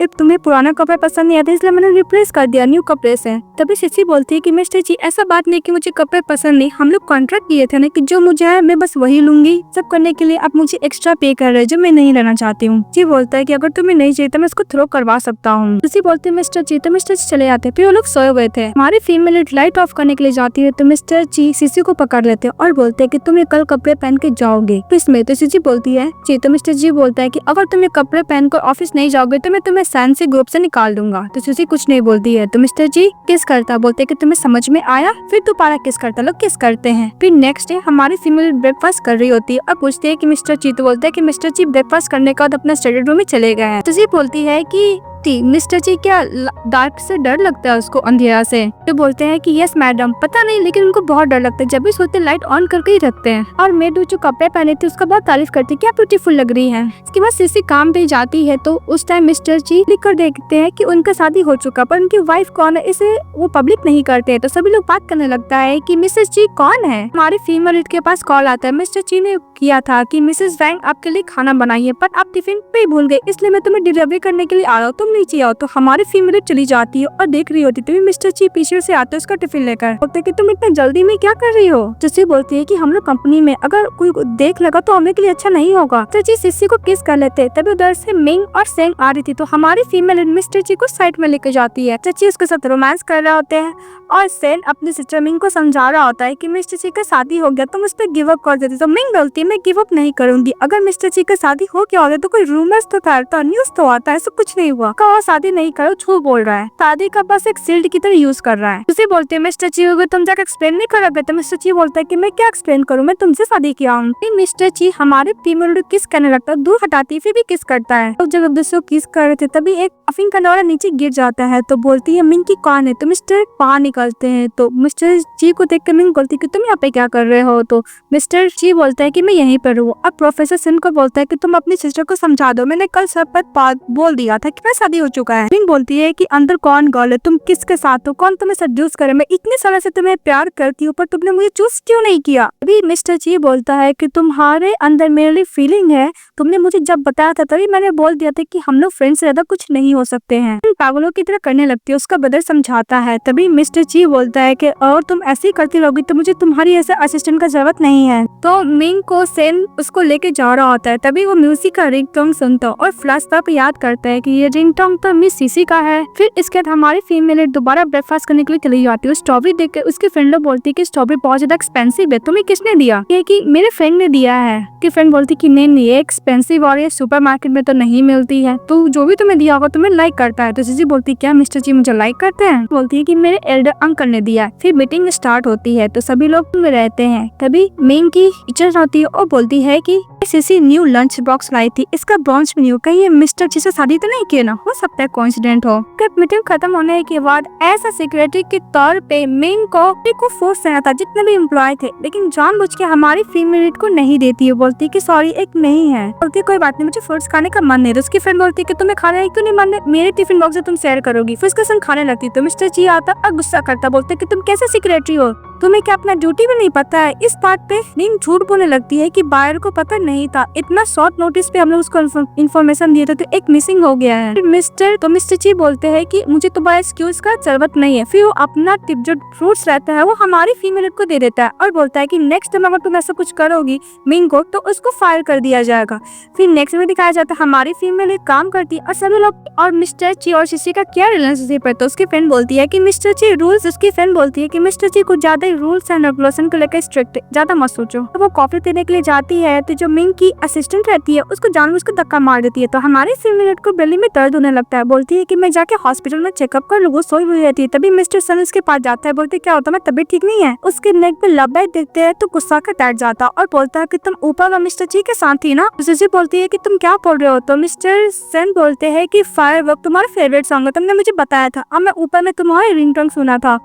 तुम्हें पुराना कपड़ा पसंद नहीं आता इसलिए मैंने रिप्लेस कर दिया न्यू कपड़े से। तभी सिसी बोलती है कि मिस्टर ची ऐसा बात नहीं कि मुझे कपड़े पसंद नहीं, हम लोग कॉन्ट्रैक्ट किए थे ना कि जो मुझे है मैं बस वही लूंगी, सब करने के लिए आप मुझे एक्स्ट्रा पे कर रहे हैं जो मैं नहीं लेना चाहती हूँ। ची बोलता है कि अगर तुम्हें नहीं चाहिए तो मैं इसको थ्रो करवा सकता हूँ। सिसी बोलती है मिस्टर ची, तो मिस्टर ची चले जाते हैं। फिर वो लोग सोए हुए थे। हमारी फीमेल लाइट ऑफ करने के लिए जाती है तो मिस्टर ची सिसी को पकड़ लेते हैं और बोलते हैं कि तुम ये कल कपड़े पहन के जाओगे इसमें। तो सिसी बोलती है जी, तो मिस्टर जी बोलता है कि अगर तुम ये कपड़े पहनकर ऑफिस नहीं जाओगे तो मैं तुम्हें सैन से ग्रुप से निकाल दूंगा। तो सिसी कुछ नहीं बोलती है। तो मिस्टर जी किस करता, बोलते हैं कि तुम्हें समझ में आया। फिर दोबारा किस करता, लोग किस करते हैं। फिर नेक्स्ट डे हमारी फीमेल ब्रेकफास्ट कर रही होती है और पूछती है कि मिस्टर ची, तो बोलते हैं कि मिस्टर जी ब्रेकफास्ट करने के बाद अपना स्टडी रूम में चले गए हैं। तो सिसी बोलती है कि मिस्टर जी क्या डार्क से डर लगता है उसको, अंधेरा से? तो बोलते हैं कि यस मैडम, पता नहीं लेकिन उनको बहुत डर लगता है, जब भी सोते लाइट ऑन करके ही रखते हैं। और मेड जो कपड़े पहने थे उसका बहुत तारीफ करती है, क्या ब्यूटीफुल लग रही है। इसके बाद सिसी काम पे जाती है तो उस टाइम मिस्टर जी लिख कर देखते हैं कि उनका शादी हो चुका, पर उनकी वाइफ कौन है इसे वो पब्लिक नहीं करते। तो सभी लोग बात करने लगता है कि मिसेस जी कौन है। हमारी फीमेल के पास कॉल आता है, मिस्टर जी ने किया था कि मिसेस वैंग आपके लिए खाना बनाई है पर आप टिफिन पे ही भूल गए, इसलिए मैं तुम्हें डिलीवरी करने के लिए आ रहा हूँ, तुम नीचे आओ। तो हमारी फीमेल चली जाती है और देख रही होती तभी मिस्टर ची पीछे से आते उसका टिफिन लेकर, बोलते कि तुम इतने जल्दी में क्या कर रही हो। सिसी बोलती है कि हम लोग कंपनी में अगर कोई देख लगा तो हमें के लिए अच्छा नहीं होगा। तो जी सिसी को किस कर लेते, तभी उधर से मिंग और सेंग आ रही थी तो हमारी फीमेल मिस्टर ची को साइड में लेकर जाती है। चची उसके साथ रोमांस कर रहे होते हैं और सेन अपनी सिस्टर मिंग को समझा रहा होता है कि मिस्टर ची का शादी हो गया तुम उस पर गिव अप कर देती। तो मिंग बोलती है मैं गिव अप नहीं करूंगी, अगर मिस्टर ची का शादी हो गया होता तो कोई रूमर्स तो फैलता, न्यूज तो आता है, ऐसा कुछ नहीं हुआ। कहा शादी नहीं करो, झूठ बोल रहा है, शादी का बस एक शील्ड की तरह यूज कर रहा है। उसे बोलते हैं मिस्टर ची अगर तुम जाकर एक्सप्लेन नहीं करोगे। तो मिस्टर ची बोलता है कि मैं क्या एक्सप्लेन करूँ, मैं तुमसे शादी किया हूँ। मिस्टर ची हमारे फीमेल किस करने लगता है, दूर हटाती फिर भी किस करता है। तो जब दूसरे को किस कर रहे थे तभी एक अफीम का डोरा नीचे गिर जाता है तो बोलती है मिंग की कौन है। तो मिस्टर बाहर निकलते हैं तो मिस्टर ची को देख कर मिंग बोलती है कि तुम यहाँ पे क्या कर रहे हो। तो मिस्टर ची बोलता है कि मैं यहीं पर हूँ। अब प्रोफेसर सिन को बोलता है कि तुम अपनी सिस्टर को समझा दो, मैंने कल सब पर बोल दिया था कि मैं शादी हो चुका है। मिंग बोलती है कि अंदर कौन गर्ल है, तुम किसके साथ हो, कौन तुम्हें सड्यूस करे, मैं इतने सालों से तुम्हें प्यार करती हूँ पर तुमने मुझे चूज क्यों नहीं किया। अभी मिस्टर ची बोलता है कि तुम्हारे अंदर मेरे लिए फीलिंग है, तुमने मुझे जब बताया था तभी मैंने बोल दिया था कि हम लोग फ्रेंड से ज्यादा कुछ नहीं हो सकते हैं। पागलों की तरह करने लगती है, उसका ब्रदर समझाता है। तभी मिस्टर ची बोलता है कि और तुम ऐसे ही करती रहोगी तो मुझे तुम्हारी ऐसे असिस्टेंट का जरूरत नहीं है। तो मिंग को सेन उसको लेके जा रहा होता है तभी वो म्यूजिक का रिंगटोन सुनता और फ्लैशबैक याद करता है कि ये रिंगटोन तो मिस सीसी का है। फिर इसके बाद हमारी फीमेल दोबारा ब्रेकफास्ट करने के लिए चली जाती है। स्ट्रॉबेरी देख के उसकी फ्रेंड लोग बोलती है कि स्ट्रॉबेरी बहुत ज्यादा एक्सपेंसिव है, तुम्हें किसने दिया। ये कि मेरे फ्रेंड ने दिया है। की फ्रेंड बोलती कि नहीं ये एक्सपेंसिव और ये सुपरमार्केट में तो नहीं मिलती है, तो जो भी तुम्हें दिया होगा तुम्हें लाइक करता है। तो सीसी बोलती क्या मिस्टर जी मुझे लाइक करते हैं। बोलती है कि मेरे एल्डर अंकल ने दिया। फिर मीटिंग स्टार्ट होती है तो सभी लोग में रहते हैं। तभी मिंग की टीचर होती है और बोलती है कि सीसी न्यू लंच बॉक्स लाई थी, इसका ब्रांच में न्यू, कहीं ये मिस्टर जी से शादी तो नहीं किया ना, हो सकता है कोइंसिडेंट हो। मीटिंग खत्म होने के बाद ऐसा सेक्रेटरी के तौर पे मिंग को फोर्स देना था जितने भी एम्प्लॉय थे, लेकिन जानबूझ के हमारी फीमेल को नहीं देती है। बोलती है कि सॉरी एक नहीं है। बोलती है कोई बात नहीं मुझे फ्रूट्स खाने का मन नहीं। तो उसकी फ्रेंड बोलती है कि तुम्हें खाने क्यों नहीं मन है, मेरे टिफिन बॉक्स से तुम शेयर करोगी। फिर उसके संग खाने लगती तो मिस्टर जी आता और गुस्सा करता, बोलते कि तुम कैसे सेक्रेटरी हो, तुम्हें क्या अपना ड्यूटी भी नहीं पता है। इस बात पे मिंग झूठ बोलने लगती है कि बायर को पता नहीं था, इतना शॉर्ट नोटिस पे हम लोग उसको इन्फॉर्मेशन दिए थे तो एक मिसिंग हो गया है। मिस्टर जी बोलते हैं कि मुझे तुम्हारे एक्सक्यूज का जरूरत नहीं है। फिर वो अपना टिप जो फ्रूट्स रहता है वो हमारी फीमेल को दे देता है और बोलता है कि नेक्स्ट टाइम अगर तुम ऐसा कुछ करोगी मिंग को तो उसको फायर कर दिया जाएगा। फिर नेक्स्ट में दिखाया जाता है हमारी फीमेल एक काम करती है और सभी लोग और मिस्टर ची और सीसी का क्या रिलेशनशिप है। तो उसकी फ्रेंड बोलती है कि मिस्टर ची रूल्स, उसकी फ्रेंड बोलती है कि मिस्टर ची कुछ ज्यादा ही रूल्स एंड रेगुलेशन को लेकर स्ट्रिक्ट, ज्यादा मत सोचो। तो वो कॉफी देने के लिए जाती है तो जो मिंग की असिस्टेंट रहती है उसको जानबूझ के धक्का मार देती है। तो हमारी फीमेल को बेली में दर्द होने लगता है, बोलती है कि मैं जाके हॉस्पिटल में चेकअप कर लूँ। वो सोई हुई रहती है। तभी मिस्टर सन उसके पास जाता है, बोलते क्या होता है, तबीयत ठीक नहीं है। उसके नेक पे लबैक देखते हैं तो गुस्सा कर बैठ जाता और बोलता है कि तुम ऊपर में मिस्टर ची के साथ थी ना। सिसी बोलती है कि तुम क्या बोल रहे हो। तो मिस्टर सन बोलते हैं कि फायरवर्क तुम्हारा फेवरेट सॉन्ग है, तुमने मुझे बताया था, अब मैं ऊपर में तुम्हारी रिंगटोन सुना था।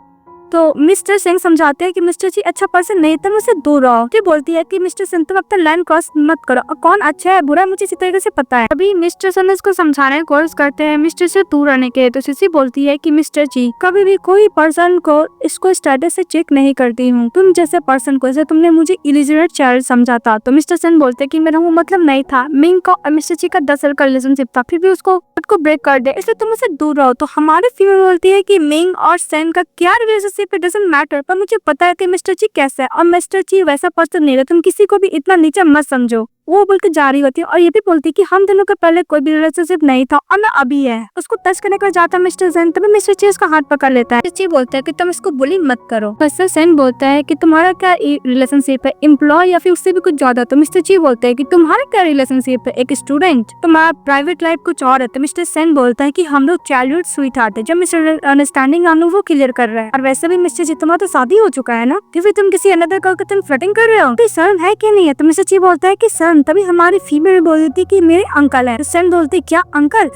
तो मिस्टर सिंह समझाते हैं कि मिस्टर जी अच्छा पर्सन नहीं, तुम मुझसे दूर रहो। जी बोलती है कि मिस्टर सिंह तुम अपना लाइन क्रॉस मत करो, और कौन अच्छा है बुरा है मुझे इसी तरीके से पता है। अभी मिस्टर सिंह इसको समझाने की कोशिश करते हैं मिस्टर से दूर रहने के। तो सिसी बोलती है कि मिस्टर जी कभी भी कोई पर्सन को इसको स्टेटस से चेक नहीं करती हूँ, तुम जैसे पर्सन को जैसे तुमने मुझे इलिजिबल चाइल्ड समझा था। तो मिस्टर सिंह बोलते हैं कि मेरा वो मतलब नहीं था, मिंग का और मिस्टर जी का 10 साल का रिलेशनशिप था, फिर भी उसको ब्रेक कर दे, इसलिए तुम मुझसे दूर रहो। तो हमारे फीमेल बोलती है कि मिंग और सेन का क्या रिलेशनशिप, इट डजंट मैटर, पर मुझे पता है कि मिस्टर जी कैसा है और मिस्टर जी वैसा पर्सन नहीं है, तुम किसी को भी इतना नीचा मत समझो। वो बोल के जा रही होती है और ये भी बोलती है कि हम दोनों का पहले कोई भी रिलेशनशिप नहीं था और ना अभी है। उसको टच करने का जाता मिस्टर सेन, तभी मिस्टर ची उसका हाथ पकड़ लेता है। मिस्टर ची बोलता है कि तुम इसको बुली मत करो। मिस्टर सेन बोलता है कि तुम्हारा क्या रिलेशनशिप है, एम्प्लॉय या फिर उससे भी कुछ ज्यादा। तो मिस्टर ची बोलता है कि तुम्हारा क्या रिलेशनशिप है, एक स्टूडेंट, तुम्हारा प्राइवेट लाइफ कुछ और है। तो मिस्टर सेन बोलता है कि हम लोग चाइल्डहुड स्वीट हार्ट है, जब मिस्टर अंडरस्टैंडिंग हम लोग वो क्लियर कर रहे हैं। और वैसे भी मिस्टर जी तुम्हारा तो शादी हो चुका है ना, फिर तुम किसी अनदर गर्ल को तुम फ्लर्टिंग कर रहे हो, तो शर्म है क्या नहीं है। तो मिस्टर ची बोलता है कि शर्म। तभी हमारी फीमेल बोलती कि मेरे अंकल है। तो सेन बोलती क्या अंकल।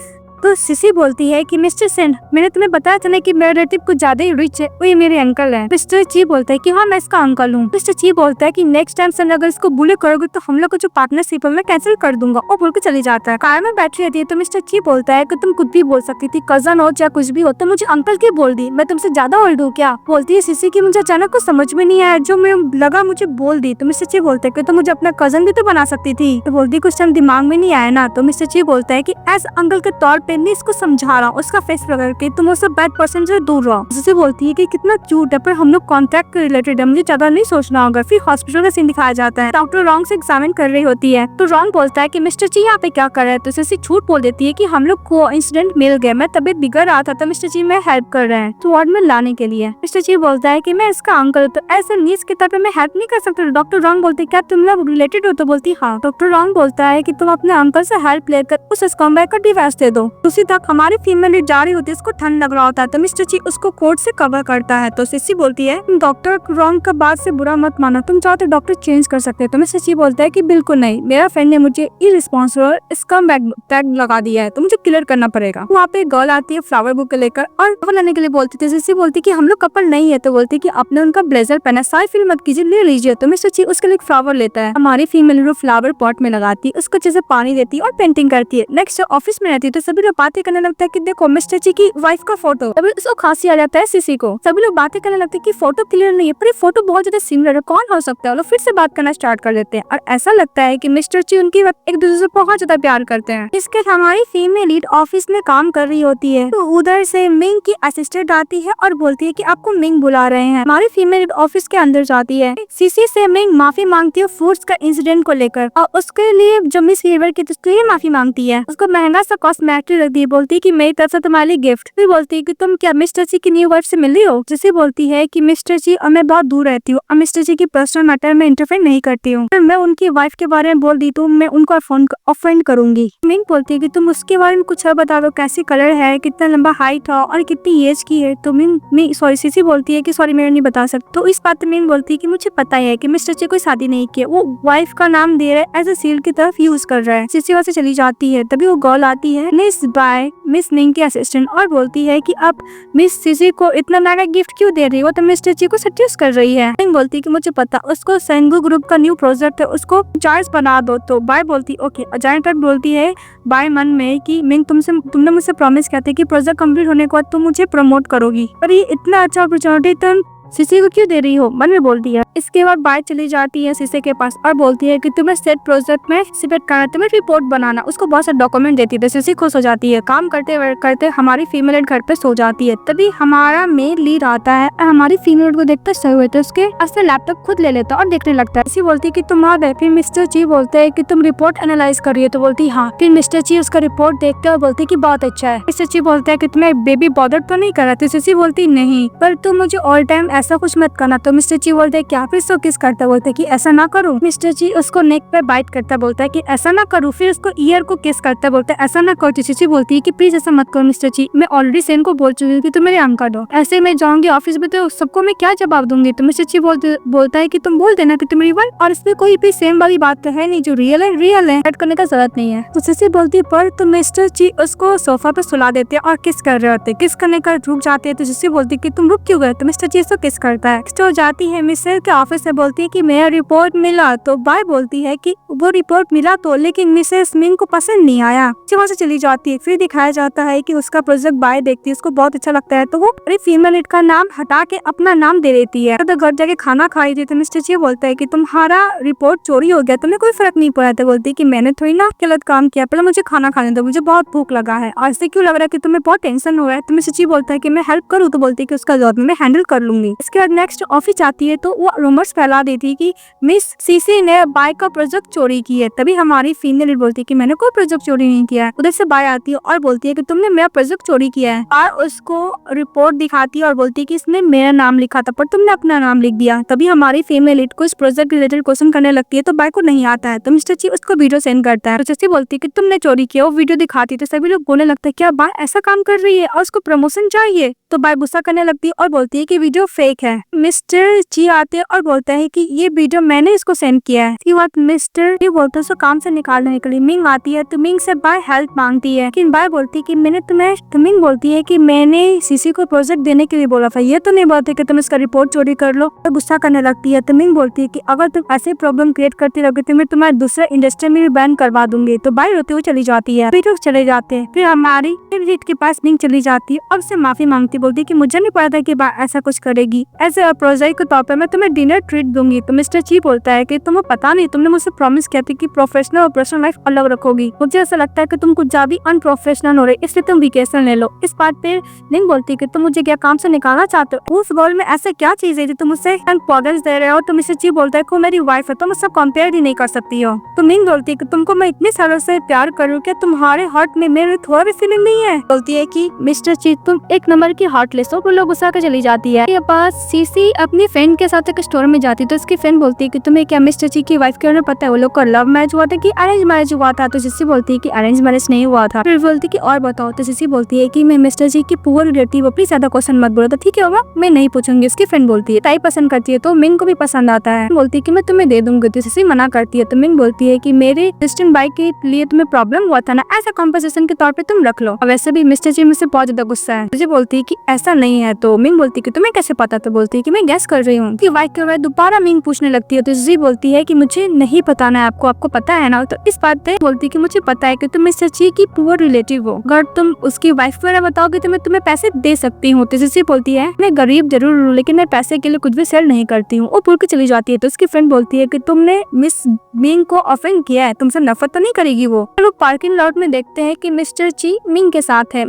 तो सिसी बोलती है कि मिस्टर सेन मैंने तुम्हें बताया था ना कि मेरा रिलेटिव कुछ ज्यादा ही रिच है, वो ये मेरे अंकल है। मिस्टर ची बोलता है कि हाँ मैं इसका अंकल हूँ। मिस्टर ची बोलता है कि नेक्स्ट टाइम सन अगर इसको बुले करोगे तो हम लोग को जो पार्टनरशिप है मैं कैंसिल कर दूंगा, और बोल के चली जाता है। कार में बैठी रहती है तो मिस्टर ची बोलता है कि तुम कुछ भी बोल सकती थी, कजन हो चाहे कुछ भी हो, तो मुझे अंकल की बोल दी, मैं तुमसे ज्यादा ओल्ड हूँ क्या। बोलती है सिसी की मुझे अचानक कुछ समझ में नहीं आया, जो मैं लगा मुझे बोल दी। तो मिस्टर ची बोलता है कि तो मुझे अपना कजन भी तो बना सकती थी। तो बोलती कुछ टाइम दिमाग में नहीं आया ना। तो मिस्टर ची बोलता है कि एज अंकल के तौर पे नहीं इसको समझा रहा हूं, उसका फेस पकड़ के तुम उससे बैड पर्सन से दूर रहो। जिसे बोलती है कि कितना क्यूट है, पर हम लोग कॉन्ट्रैक्ट के रिलेटेड है, मुझे ज्यादा नहीं सोचना होगा। फिर हॉस्पिटल का सीन दिखाया जाता है, डॉक्टर रॉन्ग से एग्जामिन कर रही होती है। तो रॉन्ग बोलता है कि मिस्टर जी यहाँ पे क्या कर रहे हैं। तो सिसी झूठ बोल देती है कि हम लोग को इंसिडेंट मिल गया, मैं तबीयत बिगड़ रहा था तो मिस्टर जी में हेल्प कर रहे हैं तो वार्ड में लाने के लिए। मिस्टर जी बोलता है कि मैं इसका अंकल, तो ऐसे नीच के तौर पे मैं हेल्प नहीं कर सकता। डॉक्टर रॉन्ग बोलते क्या तुम लोग रिलेटेड हो। तो बोलती हाँ। डॉक्टर रॉन्ग बोलता है कि तुम अपने अंकल से हेल्प लेकर उस स्कम्बैग का डिवोर्स दे दो। उसी तक हमारी फीमेल जा रही होती है, इसको ठंड लग रहा होता है तो मिस्टर ची उसको कोट से कवर करता है। तो सिसी बोलती है डॉक्टर रॉन्ग का बात से बुरा मत माना, तुम चाहो तो डॉक्टर चेंज कर सकते हो। तो मिस्टर ची बोलता है कि बिल्कुल नहीं, मेरा फ्रेंड ने मुझे इररिस्पांसिबल स्कम्बैग टैग लगा दिया है तो मुझे क्लियर करना पड़ेगा। वहाँ पे गर्ल आती है फ्लावर बुक लेकर और वो लेने के लिए बोलती थी। सिसी बोलती कि हम लोग कपल नहीं है। तो बोलती कि आपने उनका ब्लेजर पहना, सारी फील मत कीजिए, ले लीजिए। तो मिस्टर ची उसके लिए फ्लावर लेता है, हमारी फीमेल वो फ्लावर पॉट में लगाती है, उसको जैसे पानी देती है और पेंटिंग करती है। नेक्स्ट ऑफिस में रहती है तो सभी लोग बातें करने लगता है कि देखो मिस्टर ची की वाइफ का फोटो। तभी उसको खांसी आ जाता है सिसी को, सभी लोग बातें करने लगते हैं कि फोटो क्लियर नहीं है, पर ये फोटो बहुत ज्यादा सिमिलर है, कौन हो सकता है। लोग फिर से बात करना स्टार्ट कर देते हैं और ऐसा लगता है कि मिस्टर ची उनकी एक दूसरे से बहुत ज्यादा प्यार करते हैं। इसके हमारी फीमेल लीड ऑफिस में काम कर रही होती है तो उधर से मिंग की असिस्टेंट आती है और बोलती है कि आपको मिंग बुला रहे हैं। हमारी फीमेल लीड ऑफिस के अंदर जाती है, सिसी से मिंग माफी मांगती है फ्रूट्स का इंसिडेंट को लेकर और उसके लिए जो मिस फीवर की उसके लिए माफी मांगती है। उसको महंगा सा कॉस्मेटिक रख दी, बोलती है कि मेरी तरफ से तुम्हारे लिए गिफ्ट। फिर बोलती है कि तुम क्या मिस्टर जी की न्यू वाइफ से मिली हो। जिसे बोलती है कि मिस्टर जी और मैं बहुत दूर रहती हूँ और मिस्टर जी की पर्सनल मैटर में इंटरफेयर नहीं करती हूँ, मैं उनकी वाइफ के बारे में बोल दी तो मैं उनको ऑफेंड करूंगी। मिंग बोलती है कि तुम उसके बारे में कुछ और बता दो, कैसी कलर है, कितना लंबा हाइट है और कितनी एज की है। तो मिंग सॉरी सिसी बोलती है कि सॉरी मैं नहीं बता सकती। तो इस बात मिंग बोलती है कि मुझे पता है कि मिस्टर जी कोई शादी नहीं किया, वो वाइफ का नाम दे रहा है एज ए सील की तरफ यूज कर रहा है। सिसी वहाँ से चली जाती है। तभी वो गर्ल आती है मिस मिंग की असिस्टेंट और बोलती है कि अब मिस सिसी को इतना महंगा गिफ्ट क्यों दे रही हो, तो मिस्टर जी को सेड्यूस कर रही है। मिंग बोलती है कि मुझे पता, उसको सेंगू ग्रुप का न्यू प्रोजेक्ट है, उसको चार्ज बना दो। तो बाय बोलती ओके। अजायन बोलती है बाय मन में कि मिंग तुमने मुझसे प्रॉमिस किया था कि प्रोजेक्ट कंप्लीट होने के बाद तुम मुझे प्रमोट करोगी, पर ये इतना अच्छा अपॉर्चुनिटी तुम सिसी को क्यों दे रही हो, मन में बोलती है। इसके बाद बाय चली जाती है सिसी के पास और बोलती है कि तुम्हें सेट प्रोजेक्ट में सिपेट करना, तुम्हें रिपोर्ट बनाना। उसको बहुत सारे डॉक्यूमेंट देती है। सिसी खुश हो जाती है। काम करते करते हमारी फीमेल घर पे सो जाती है। तभी हमारा मेल लीड आता है और हमारी फीमेल को देखते सही हुए, तो उसके असली लैपटॉप खुद ले लेता और देखने लगता है। सिसी बोलती है कि तुम आ गए। फिर मिस्टर जी बोलते है कि तुम रिपोर्ट एनालाइज कर रही हो। तो बोलती हाँ। फिर मिस्टर जी उसका रिपोर्ट देखते और बोलती कि बहुत अच्छा है। मिस्टर जी बोलते है कि तुम्हें बेबी बॉदर तो नहीं कर रहा। तो सिसी बोलती नहीं, पर तुम मुझे ऑल टाइम ऐसा कुछ मत करना। तो मिस्टर ची बोलते है क्या, फिर उसको किस करता बोलते है कि ऐसा ना करो। मिस्टर ची उसको नेक पे बाइट करता बोलता है कि ऐसा ना करो, फिर उसको ईयर को किस करता बोलता है ऐसा ना करो। ची बोलती है कि प्लीज ऐसा मत करो मिस्टर ची, मैं ऑलरेडी सेन को बोल चुकी हूँ कि तुम मेरे अंकल हो, ऐसे मैं जाऊंगी ऑफिस में तो सबको मैं क्या जवाब दूंगी। तो मिस्टर ची बोलता है कि तुम बोल देना कि तुम मेरी वाइफ, और इसमें कोई भी सेम वाली बात तो है नहीं, जो रियल है हट करने का जरूरत नहीं है। तो सिसी बोलती है पर, तो मिस्टर ची उसको सोफा पे सुला देते हैं और किस कर रहे होते, किस करने का रुक जाते हैं। तो सिसी बोलती है कि तुम रुक क्यों गए। तो मिस्टर ची उसको किस करता है। तो जाती है मिस्टर के ऑफिस से, बोलती है कि मेरा रिपोर्ट मिला। तो बाय बोलती है कि वो रिपोर्ट मिला तो, लेकिन मिसेस मिंग को पसंद नहीं आया। वहाँ से चली जाती है। फिर दिखाया जाता है कि उसका प्रोजेक्ट बाय देखती है, उसको बहुत अच्छा लगता है, तो वो फीमेल लीड का नाम हटा के अपना नाम दे देती है। तो घर जाके खाना खाई थी। तो मिस्टर ची बोलता है कि तुम्हारा रिपोर्ट चोरी हो गया, तुम्हें कोई फर्क नहीं पड़ा। तो बोलती है कि मैंने थोड़ी ना गलत काम किया, पहले मुझे खाना खाने दो, मुझे बहुत भूख लगा है, आज से क्यों लग रहा है कि तुम्हें बहुत टेंशन हो रहा है। तो मिस्टर ची बोलता है कि मैं हेल्प करूँ। तो बोलती है कि उसका जॉब मैं हैंडल कर लूंगी। इसके बाद नेक्स्ट ऑफिस आती है तो वो रूमर्स फैला देती है कि मिस सीसी ने बाय का प्रोजेक्ट चोरी की है। तभी हमारी फीमेल लीड बोलती है कि मैंने कोई प्रोजेक्ट चोरी नहीं किया है। उधर से बाय आती है और बोलती है कि तुमने मेरा प्रोजेक्ट चोरी किया है, और उसको रिपोर्ट दिखाती है और बोलती है कि इसमें मेरा नाम लिखा था पर तुमने अपना नाम लिख दिया। तभी हमारी फीमेल लीड को इस प्रोजेक्ट रिलेटेड क्वेश्चन करने लगती है, तो बाय को नहीं आता है। तो मिस्टर ची उसको वीडियो सेंड करता है। तो जैसे बोलती है कि तुमने चोरी किया, वो वीडियो दिखाती है तो सभी लोग बोलने लगता है क्या बाय ऐसा काम कर रही है और उसको प्रमोशन चाहिए। तो बाय गुस्सा करने लगती है और बोलती है कि वीडियो फेक है। मिस्टर ची आते हैं और बोलता है कि ये वीडियो मैंने इसको सेंड किया है। इसके बाद मिस्टर ची बोलता है उसको काम से निकालने के लिए। मिंग आती है तो मिंग से बाय हेल्प मांगती है, लेकिन बाय बोलती है कि मैंने तुम्हें, तो मिंग बोलती है कि मैंने सीसी को प्रोजेक्ट देने के लिए बोला था, ये तो नहीं बोलते कि तुम इसका रिपोर्ट चोरी कर लो। तो गुस्सा करने लगती है। तो मिंग बोलती है कि अगर तुम ऐसे प्रॉब्लम क्रिएट करती रहोगे तो मैं तुम्हारे दूसरे इंडस्ट्री में भी बैन करवा दूंगी। तो बाय रोते हुए चली जाती है। फिर चले जाते हैं। फिर हमारी लीड के पास मिंग चली जाती है और उससे माफी मांगती, बोलती है कि मुझे नहीं पता था कि बाय ऐसा कुछ करेगी, एज ए प्रोजेक्ट के तौर पर मैं तुम्हें डिनर ट्रीट दूंगी। तो मिस्टर ची बोलता है कि तुम्हें पता नहीं, तुमने मुझसे प्रॉमिस किया था कि प्रोफेशनल और पर्सनल लाइफ अलग रखोगी, मुझे ऐसा लगता है कि तुम कुछ ज्यादा अनप्रोफेशनल हो रहे, इसलिए तुम वेकेशन ले लो। इस बात पे मिंग बोलती है कि तुम मुझे क्या काम से निकालना चाहते हो, उस वर्ल्ड में ऐसे क्या चीज है जो तुम मुझसे इम्पोर्टेंस दे रहे हो। तो मिस्टर ची बोलता है कि मेरी वाइफ है, तुम मुझसे कंपेयर ही नहीं कर सकती हो। तो मिंग बोलती है कि तुमको मैं इतने सालों से प्यार करूँ, क्या तुम्हारे हार्ट में मेरे थोड़ा भी फीलिंग नहीं है। बोलती है कि मिस्टर ची तुम एक नंबर की हार्टलेस हो। वो लोग गुस्सा कर चली जाती है। पास सीसी अपनी फ्रेंड के साथ एक स्टोर में जाती है तो उसकी फ्रेंड बोलती है कि तुम्हें क्या मिस्टर ची की वाइफ के बारे में पता है, वो लोग का लव मैरिज हुआ था कि अरेंज मैरिज हुआ था। तो सीसी बोलती है कि अरेंज मैरिज नहीं हुआ था। फिर बोलती है कि और बताओ। तो सीसी बोलती है कि मैं मिस्टर जी की पुअर रिलेटिव, प्लीज ज्यादा क्वेश्चन मत बोलो। तो ठीक है होगा, मैं नहीं पूछूंगी। उसकी फ्रेंड बोलती है ताई पसंद करती है तो मिंग को भी पसंद आता है। बोलती है कि मैं तुम्हें दे दूंगी। तो सीसी मना करती है। तो मिंग बोलती है कि मेरे डिस्टेंट बाइक के लिए तुम्हें प्रॉब्लम हुआ था ना, ऐसा कॉम्पनसेशन के तौर पे तुम रख लो। और वैसे भी मिस्टर जी मुझसे बहुत ज्यादा गुस्सा है। मुझे बोलती है कि ऐसा नहीं है। तो मिंग बोलती है कि तुम्हें कैसे पता। तो बोलती है कि मैं गैस कर रही हूँ कि वाइफ के बाद दोबारा मिंग पूछने लगती है। तो जी बोलती है कि मुझे नहीं पता ना, आपको पता है ना। तो इस बात पे बोलती है कि मुझे पता है कि तुम मिस्टर ची की पुअर रिलेटिव हो, अगर तुम उसकी वाइफ को बताओगे तो मैं तुम्हें पैसे दे सकती हूँ। तो जी बोलती है मैं गरीब जरूर हूँ लेकिन मैं पैसे के लिए कुछ भी सेल नहीं करती हूँ। वो भूल के चली जाती है। तो उसकी फ्रेंड बोलती है कि तुमने मिस मिंग को ऑफेंड किया है, तुमसे नफरत तो नहीं करेगी वो। लोग पार्किंग लॉट में देखते हैं कि मिस्टर ची मिंग के साथ है।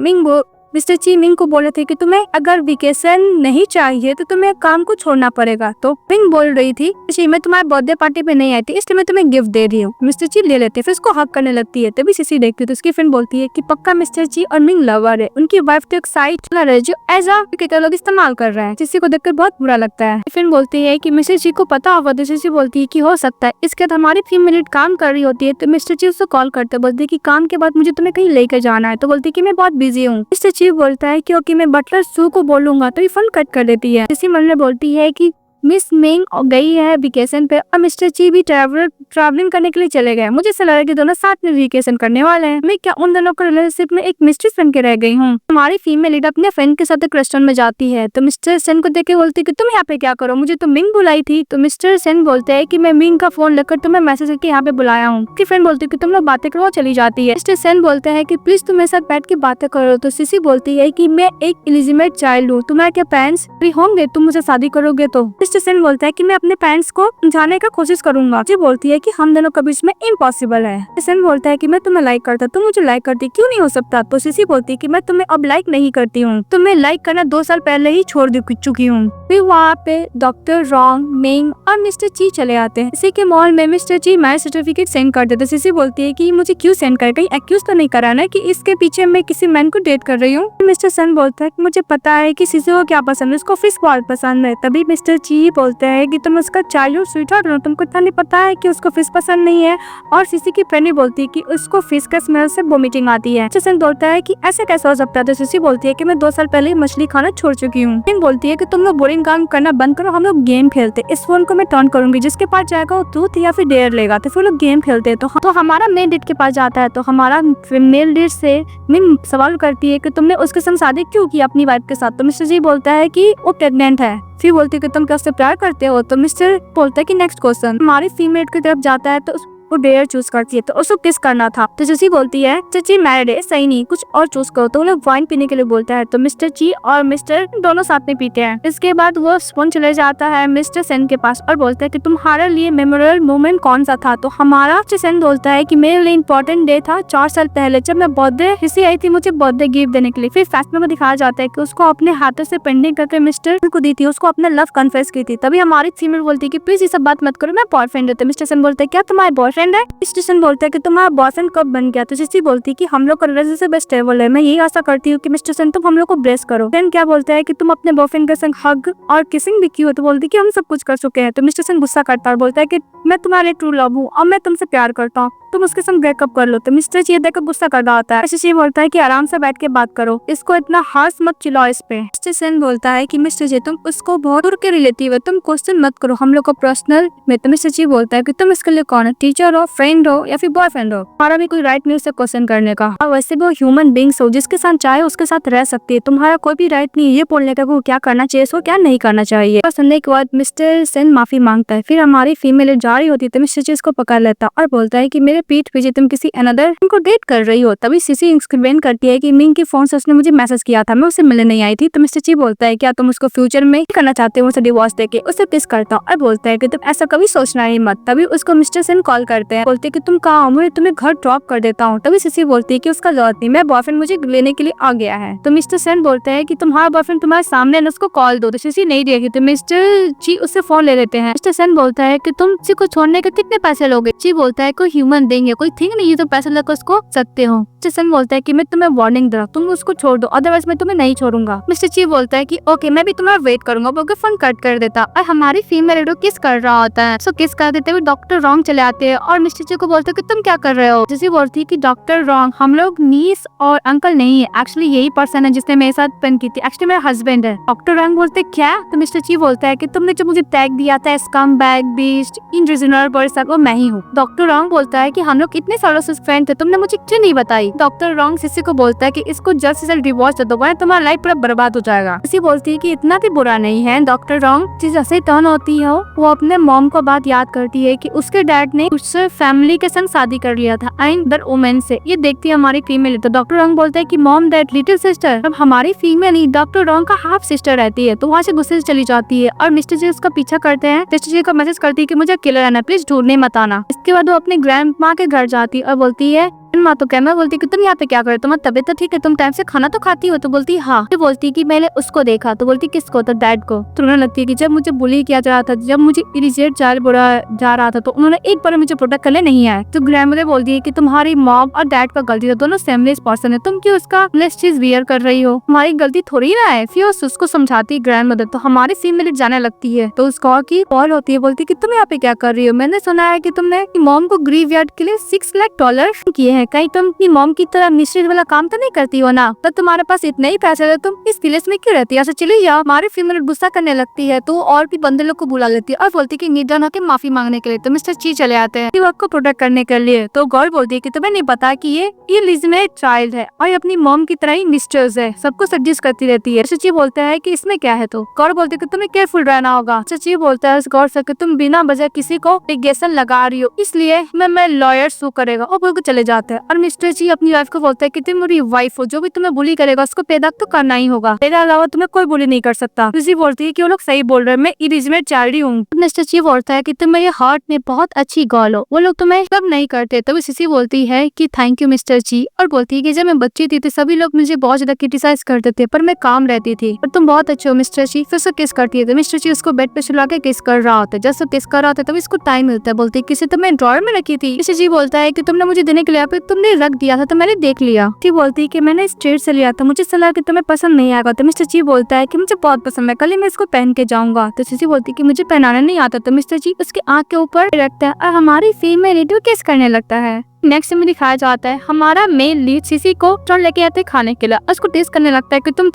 मिस्टर ची मिंग को बोले थे कि तुम्हें अगर वेकेशन नहीं चाहिए तो तुम्हें काम को छोड़ना पड़ेगा। तो मिंग बोल रही थी जी मैं तुम्हारे बर्थडे पार्टी पे नहीं आई थी इसलिए मैं तुम्हें गिफ्ट दे रही हूँ। मिस्टर ची ले लेते, फिर उसको हक करने लगती है। तभी सीसी देखती है तो उसकी फ्रेंड बोलती है कि पक्का मिस्टर ची और मिंग लवर है, उनकी वाइफ तो एक साइट है जो एज आ लोग इस्तेमाल कर रहे हैं। सीसी को देखकर बहुत बुरा लगता है। फ्रेंड बोलती है कि मिस्टर ची को पता होगा। तो सीसी बोलती है कि हो सकता है। इसके बाद हमारी फीमेल काम कर रही होती है तो मिस्टर ची उसको कॉल करते बोलती है कि काम के बाद मुझे तुम्हें कहीं लेकर जाना है। तो बोलती है कि मैं बहुत बिजी हूँ। मिस्टर ची बोलता है कि मैं बटलर सू को बोलूंगा। तो ये फोन कट कर देती है। इसी मन में बोलती है कि मिस मिंग गई है वेकेशन पे और मिस्टर ची भी ट्रैवलिंग करने के लिए चले गए। मुझे ऐसा लगा कि दोनों साथ में वेकेशन करने वाले हैं। मैं क्या उन दोनों का रिलेशनशिप में एक मिस्ट्री बन के रह गई हूँ। हमारी फीमेल लीड अपने फ्रेंड के साथ एक रेस्टोरेंट में जाती है तो मिस्टर सेन को देख के बोलती है कि तुम यहाँ पे क्या करो, मुझे तो मिंग बुलाई थी। तो मिस्टर सेन बोलते हैं कि मैं मिंग का फोन लेकर तुम्हें मैसेज करके यहाँ पे बुलाया हूँ। उसकी फ्रेंड बोलती है कि तुम लोग बातें करो, चली जाती है। मिस्टर सेन बोलते हैं कि प्लीज तुम मेरे साथ बैठ के बातें करो। तो सीसी बोलती है कि मैं एक इलिजिमेट चाइल्ड हूँ, तुम्हारे क्या पेरेंट्स फ्री होंगे तुम मुझे शादी करोगे। तो मिस्टर सेन बोलता है कि मैं अपने पेरेंट्स को समझाने का कोशिश करूंगा। जी बोलती है कि हम दोनों के बीच में इम्पॉसिबल है। सेन बोलता है कि मैं तुम्हें लाइक करता, तुम मुझे लाइक करती क्यों नहीं हो सकता। तो सीसी बोलती है कि मैं तुम्हें अब लाइक नहीं करती हूँ, तुम्हें लाइक करना 2 साल पहले ही छोड़ चुकी हूँ। फिर वहाँ पे डॉक्टर रॉन्ग, मिंग और मिस्टर ची चले आते हैं। इसी के मॉल में मिस्टर ची मैरिज सर्टिफिकेट सेंड कर देते। सीसी बोलती है कि मुझे क्यों सेंड कर, कहीं एक्यूज तो नहीं करा ना कि इसके पीछे मैं किसी मैन को डेट कर रही हूँ। मिस्टर सन बोलता है कि मुझे पता है कि सीसी को क्या पसंद है, उसको फिश बहुत पसंद है। तभी मिस्टर ची बोलता है कि तुम उसका चाइल्डहुड स्वीटहार्ट हो, तुमको इतना नहीं पता है कि उसको फिश पसंद नहीं है। और सीसी की फ्रेंड बोलती है कि उसको फिश का स्मेल से वोमिटिंग आती है। मिस्टर सन बोलता है कि ऐसे कैसा हो सकता है। तो सीसी बोलती है कि मैं 2 साल पहले ही मछली खाना छोड़ चुकी हूँ। बोलती है कि तुम लोग बोरिंग काम करना बंद करो, हम लोग गेम खेलते। इस फोन को मैं टर्न करूंगी, जिसके पास जाएगा वो ट्रूथ या फिर डेयर लेगा। तो फिर लोग गेम खेलते हैं। तो हमारा मेन डेट के पास जाता है। तो हमारा मेल डेट से मिंग सवाल करती है कि तुमने उसके संग शादी क्यों की अपनी वाइफ के साथ। तो मिस्टर जी बोलता है कि वो प्रेग्नेंट है। फिर बोलती है कि तुम क्या उससे प्यार करते हो। तो मिस्टर बोलता है कि नेक्स्ट क्वेश्चन। हमारी फीमेल की तरफ जाता है तो वो डेयर चूज करती है। तो उसको किस करना था। तो जैसी बोलती है चची मैरिड है, सही नहीं, कुछ और चूज करो। तो वो लोग वाइन पीने के लिए बोलता है। तो मिस्टर ची और मिस्टर दोनों साथ में पीते हैं। इसके बाद वो फोन चले जाता है मिस्टर सेन के पास और बोलता है कि तुम्हारे लिए मेमोरेबल मोमेंट कौन सा था। तो हमारा सेन बोलता है कि मेरे लिए इंपॉर्टेंट डे था 4 साल पहले, जब मैं बर्थडे किसी आई थी मुझे बर्थडे गिफ्ट देने के लिए। फिर फैसले में दिखाया जाता है कि उसको अपने हाथों से पेंटिंग करके मिस्टर को दी थी, उसको अपना लव कन्फेस की थी। तभी हमारी फीमेल बोलती है कि प्लीज ये सब बात मत करो, मैं बॉयफ्रेंड है। तो मिस्टर सेन बोलता है क्या तुम्हारा बॉयफ्रेंड है। मिस्टर बोलता है कि तुम्हारा बॉयफ्रेंड कब बन गया। तो जिसी बोलती है कि हम लोग का रिलेशनशिप स्टेबल है, मैं यही आशा करती हूँ कि मिस्टर सन तुम हम लोग को ब्लेस करो। देन क्या बोलता है कि तुम अपने बॉयफ्रेंड के संग हग और किसिंग भी की हो। तो बोलती है कि हम सब कुछ कर चुके हैं। तो मिस्टर सन गुस्सा करता है और बोलता है कि मैं तुम्हारे ट्रू लव हूँ और मैं तुमसे प्यार करता हूँ, तुम उसके संग ब्रेकअप कर लो। तो मिस्टर ची देखकर गुस्सा कर रहा होता है। मिस्टर ची बोलता है कि आराम से बैठ के बात करो, इसको इतना हार्श मत चिल्लाओ इस पे। मिस्टर सेन बोलता है कि मिस्टर जी तुम उसको बहुत दूर के रिलेटिव है, तुम क्वेश्चन मत करो हम लोग को पर्सनल में। तो मिस्टर ची बोलता है कि तुम इसके लिए कौन है, टीचर हो, फ्रेंड हो या फिर बॉयफ्रेंड हो, हमारा भी कोई राइट नहीं उसे क्वेश्चन करने का। और वैसे भी वो ह्यूमन बींग्स हो, जिसके साथ चाहे उसके साथ रह सकती है, तुम्हारा कोई भी राइट नहीं है ये बोलने का वो क्या करना चाहिए उसको क्या नहीं करना चाहिए। सुनने के बाद मिस्टर सेन माफी मांगता है। फिर हमारी फीमेल जा रही होती है तो मिस्टर ची इसको पकड़ लेता और बोलता है कि मेरे पीठ पीछे तुम किसी अनदर को डेट कर रही हो। तभी सीसी एक्सप्लेन करती है कि मिंग की फोन से उसने मुझे मैसेज किया था, मैं उससे मिलने नहीं आई थी। तो मिस्टर ची बोलता है क्या तुम उसको फ्यूचर में करना चाहते हो, उसे डिवोर्स देके। उसे किस करता और बोलता है कि तुम ऐसा कभी सोचना ही मत। तभी उसको मिस्टर सेन कॉल करते हैं, बोलते हैं कि तुम कहाँ हो, मैं तुम्हें घर ड्रॉप कर देता हूँ। तभी सीसी बोलती है कि उसका जरूरत नहीं, मैं बॉयफ्रेंड मुझे लेने के लिए आ गया है। तो मिस्टर सेन बोलते हैं कि तुम्हारा बॉयफ्रेंड तुम्हारे सामने है, उसको कॉल दो। तो सीसी नहीं देगी। तो मिस्टर ची उससे फोन ले लेते हैं। मिस्टर सेन बोलता है कि तुम किसी को छोड़ने के कितने पैसे लोगे। ची बोलता है कोई ह्यूमन बीइंग है, कोई थिंग नहीं है तो पैसे लेकर उसको सकते हो। मिस्टर सेन बोलता है कि मैं तुम्हें वार्निंग दे रहा हूं, तुम उसको छोड़ दो अदरवाइज मैं तुम्हें नहीं छोड़ूंगा। मिस्टर ची बोलता है कि ओके मैं भी तुम्हारा वेट करूंगा, बोलकर फोन कट कर देता। और हमारी फीमेल हीरो किस कर रहा होता है, सो किस कर देते हुए डॉक्टर रॉन्ग चले आते हैं और मिस्टर ची को बोलते हैं कि तुम क्या कर रहे हो। जैसे बोलती है कि डॉक्टर रॉन्ग हम लोग नीस और अंकल नहीं है, एक्चुअली यही पर्सन है जिसने मेरे साथ पेन की थी, एक्चुअली मेरा हस्बैंड है। डॉक्टर रॉन्ग बोलते क्या। तो मिस्टर ची बोलता है कि तुमने जो मुझे टैग दिया था स्कम बैग बीस्ट इनरिजनल पर्सन वो मैं ही हूँ। डॉक्टर रॉन्ग बोलता है कि हम लोग इतने सालों से फ्रेंड थे, तुमने मुझे क्यों नहीं बताई। डॉक्टर रॉन्ग सिसी को बोलता है कि इसको जल्द से जल्द डिवोर्स दे दो वरना तुम्हारा लाइफ पूरा बर्बाद हो जाएगा। सिसी बोलती है कि इतना भी बुरा नहीं है। डॉक्टर रॉन्ग चीज ऐसे टर्न होती है, वो अपने मॉम को बात याद करती है कि उसके डैड ने उससे फैमिली के संग शादी कर लिया था एंड दर वुमेन से। ये देखती है हमारी फीमेल। तो डॉक्टर रॉन्ग बोलता है कि मॉम डैड लिटिल सिस्टर। अब हमारी फीमेल ही डॉक्टर रॉन्ग का हाफ सिस्टर रहती है, तो वहाँ से गुस्से से चली जाती है और मिस्टर जी उसका पीछा करते हैं। मिस्टर जी को मैसेज करती है कि मुझे अकेले रहना, प्लीज ढूंढने मत आना। इसके बाद वो अपने ग्रैंड माँ के घर जाती है और बोलती है माँ तो कैमरा बोलती कि तुम यहाँ पे क्या कर रहे हो, तुम्हारी तबीयत तो ठीक है, तुम टाइम से खाना तो खाती हो। तो बोलती हाँ। तो बोलती कि मैंने उसको देखा। तो बोलती किसको। तो डैड को। तो उन्होंने लगती है कि जब मुझे बुली किया जा रहा था, जब मुझे इरिटेट जा रहा था तो उन्होंने एक बार मुझे प्रोटेक्ट करने नहीं आया। तो ग्रैंडमदर बोलती है कि तुम्हारी मॉम और डैड का गलती है, दोनों सेमलेस पर्सन है, तुम क्यों उसका लेस चीज वियर कर रही हो, हमारी गलती थोड़ी ना है। फिर उसको समझाती है ग्रैंडमदर। तो हमारी फीमेल जाने लगती है। तो उसको की कॉल होती है, बोलती कि तुम यहाँ पे क्या कर रही हो, मैंने सुना है कि तुमने मॉम को ग्रीव यार्ड के लिए $6 लाख किए हैं, कहीं तुम अपनी मॉम की तरह मिस्ट्री वाला काम तो नहीं करती हो ना। तो तुम्हारे पास इतने ही पैसे है, तुम इस विलेज में क्यों रहती है, चली जाओ। हमारी फीमेल गुस्सा करने लगती है तो और भी बंदे लोग को बुला लेती है और बोलती है कि निर्धन होकर माफी मांगने के लिए। तो मिस्टर ची चले आते हैं युवक को प्रोटेक्ट करने के लिए। तो गौर बोलती है कि तुम्हें नहीं पता कि ये लिजमेट चाइल्ड है और अपनी मॉम की तरह ही मिस्टर्स है, सबको सजेस्ट करती रहती है। सची बोलता है कि इसमें क्या है। तो गौर बोलती है कि तुम्हें केयरफुल रहना होगा। सची बोलता है गौर से कि तुम बिना वजह किसी को लिटिगेशन लगा रही हो, इसलिए मैं लॉयर सू करेगा और बोल के चले जाते हैं। है और मिस्टर जी अपनी वाइफ को बोलता है कि तुम मेरी वाइफ हो, जो भी तुम्हें बुली करेगा उसको पेदा तो करना ही होगा, मेरे अलावा तुम्हें कोई बुली नहीं कर सकता। सिसी बोलती है कि वो लोग सही बोल रहे हैं, मैं इलिजिमेट चाइल्ड हूँ। मिस्टर जी बोलता है कि तुम मेरे हार्ट में बहुत अच्छी गर्ल हो, वो लोग तुम्हें कब नहीं करते। तभी सिसी बोलती है कि थैंक यू मिस्टर जी, और बोलती है कि जब मैं बच्ची थी तो सभी लोग मुझे बहुत ज्यादा क्रिटिसाइज करते थे पर मैं काम रहती थी, और तुम बहुत अच्छे हो मिस्टर जी। फिर से किस करती है तो मिस्टर जी उसको बेड पे सुला के किस कर रहा होता है। जब सब किस कर रहा होता है तभी इसको टाइम मिलता है। बोलती है किसी तो मैं ड्रॉअर में रखी थी। मिस्टर जी बोलता है कि तुमने मुझे देने के लिए तुमने रख दिया था तो मैंने देख लिया। ठीक बोलती है कि मैंने स्ट्रेट से लिया था, मुझे सलाह कि तुम्हें पसंद नहीं आएगा। तो मिस्टर जी बोलता है कि मुझे बहुत पसंद है, कल ही मैं इसको पहन के जाऊंगा। तो सिसी बोलती है कि मुझे पहनाना नहीं आता। तो मिस्टर जी उसके आँख के ऊपर रखता है और हमारी फीमेल रेडियो किस करने लगता है। नेक्स्ट में दिखाया जाता है हमारा मेन लीड सिसी को रेस्टोरेंट लेके आते हैं खाने के लिए, उसको टेस्ट करने लगता है कि तुम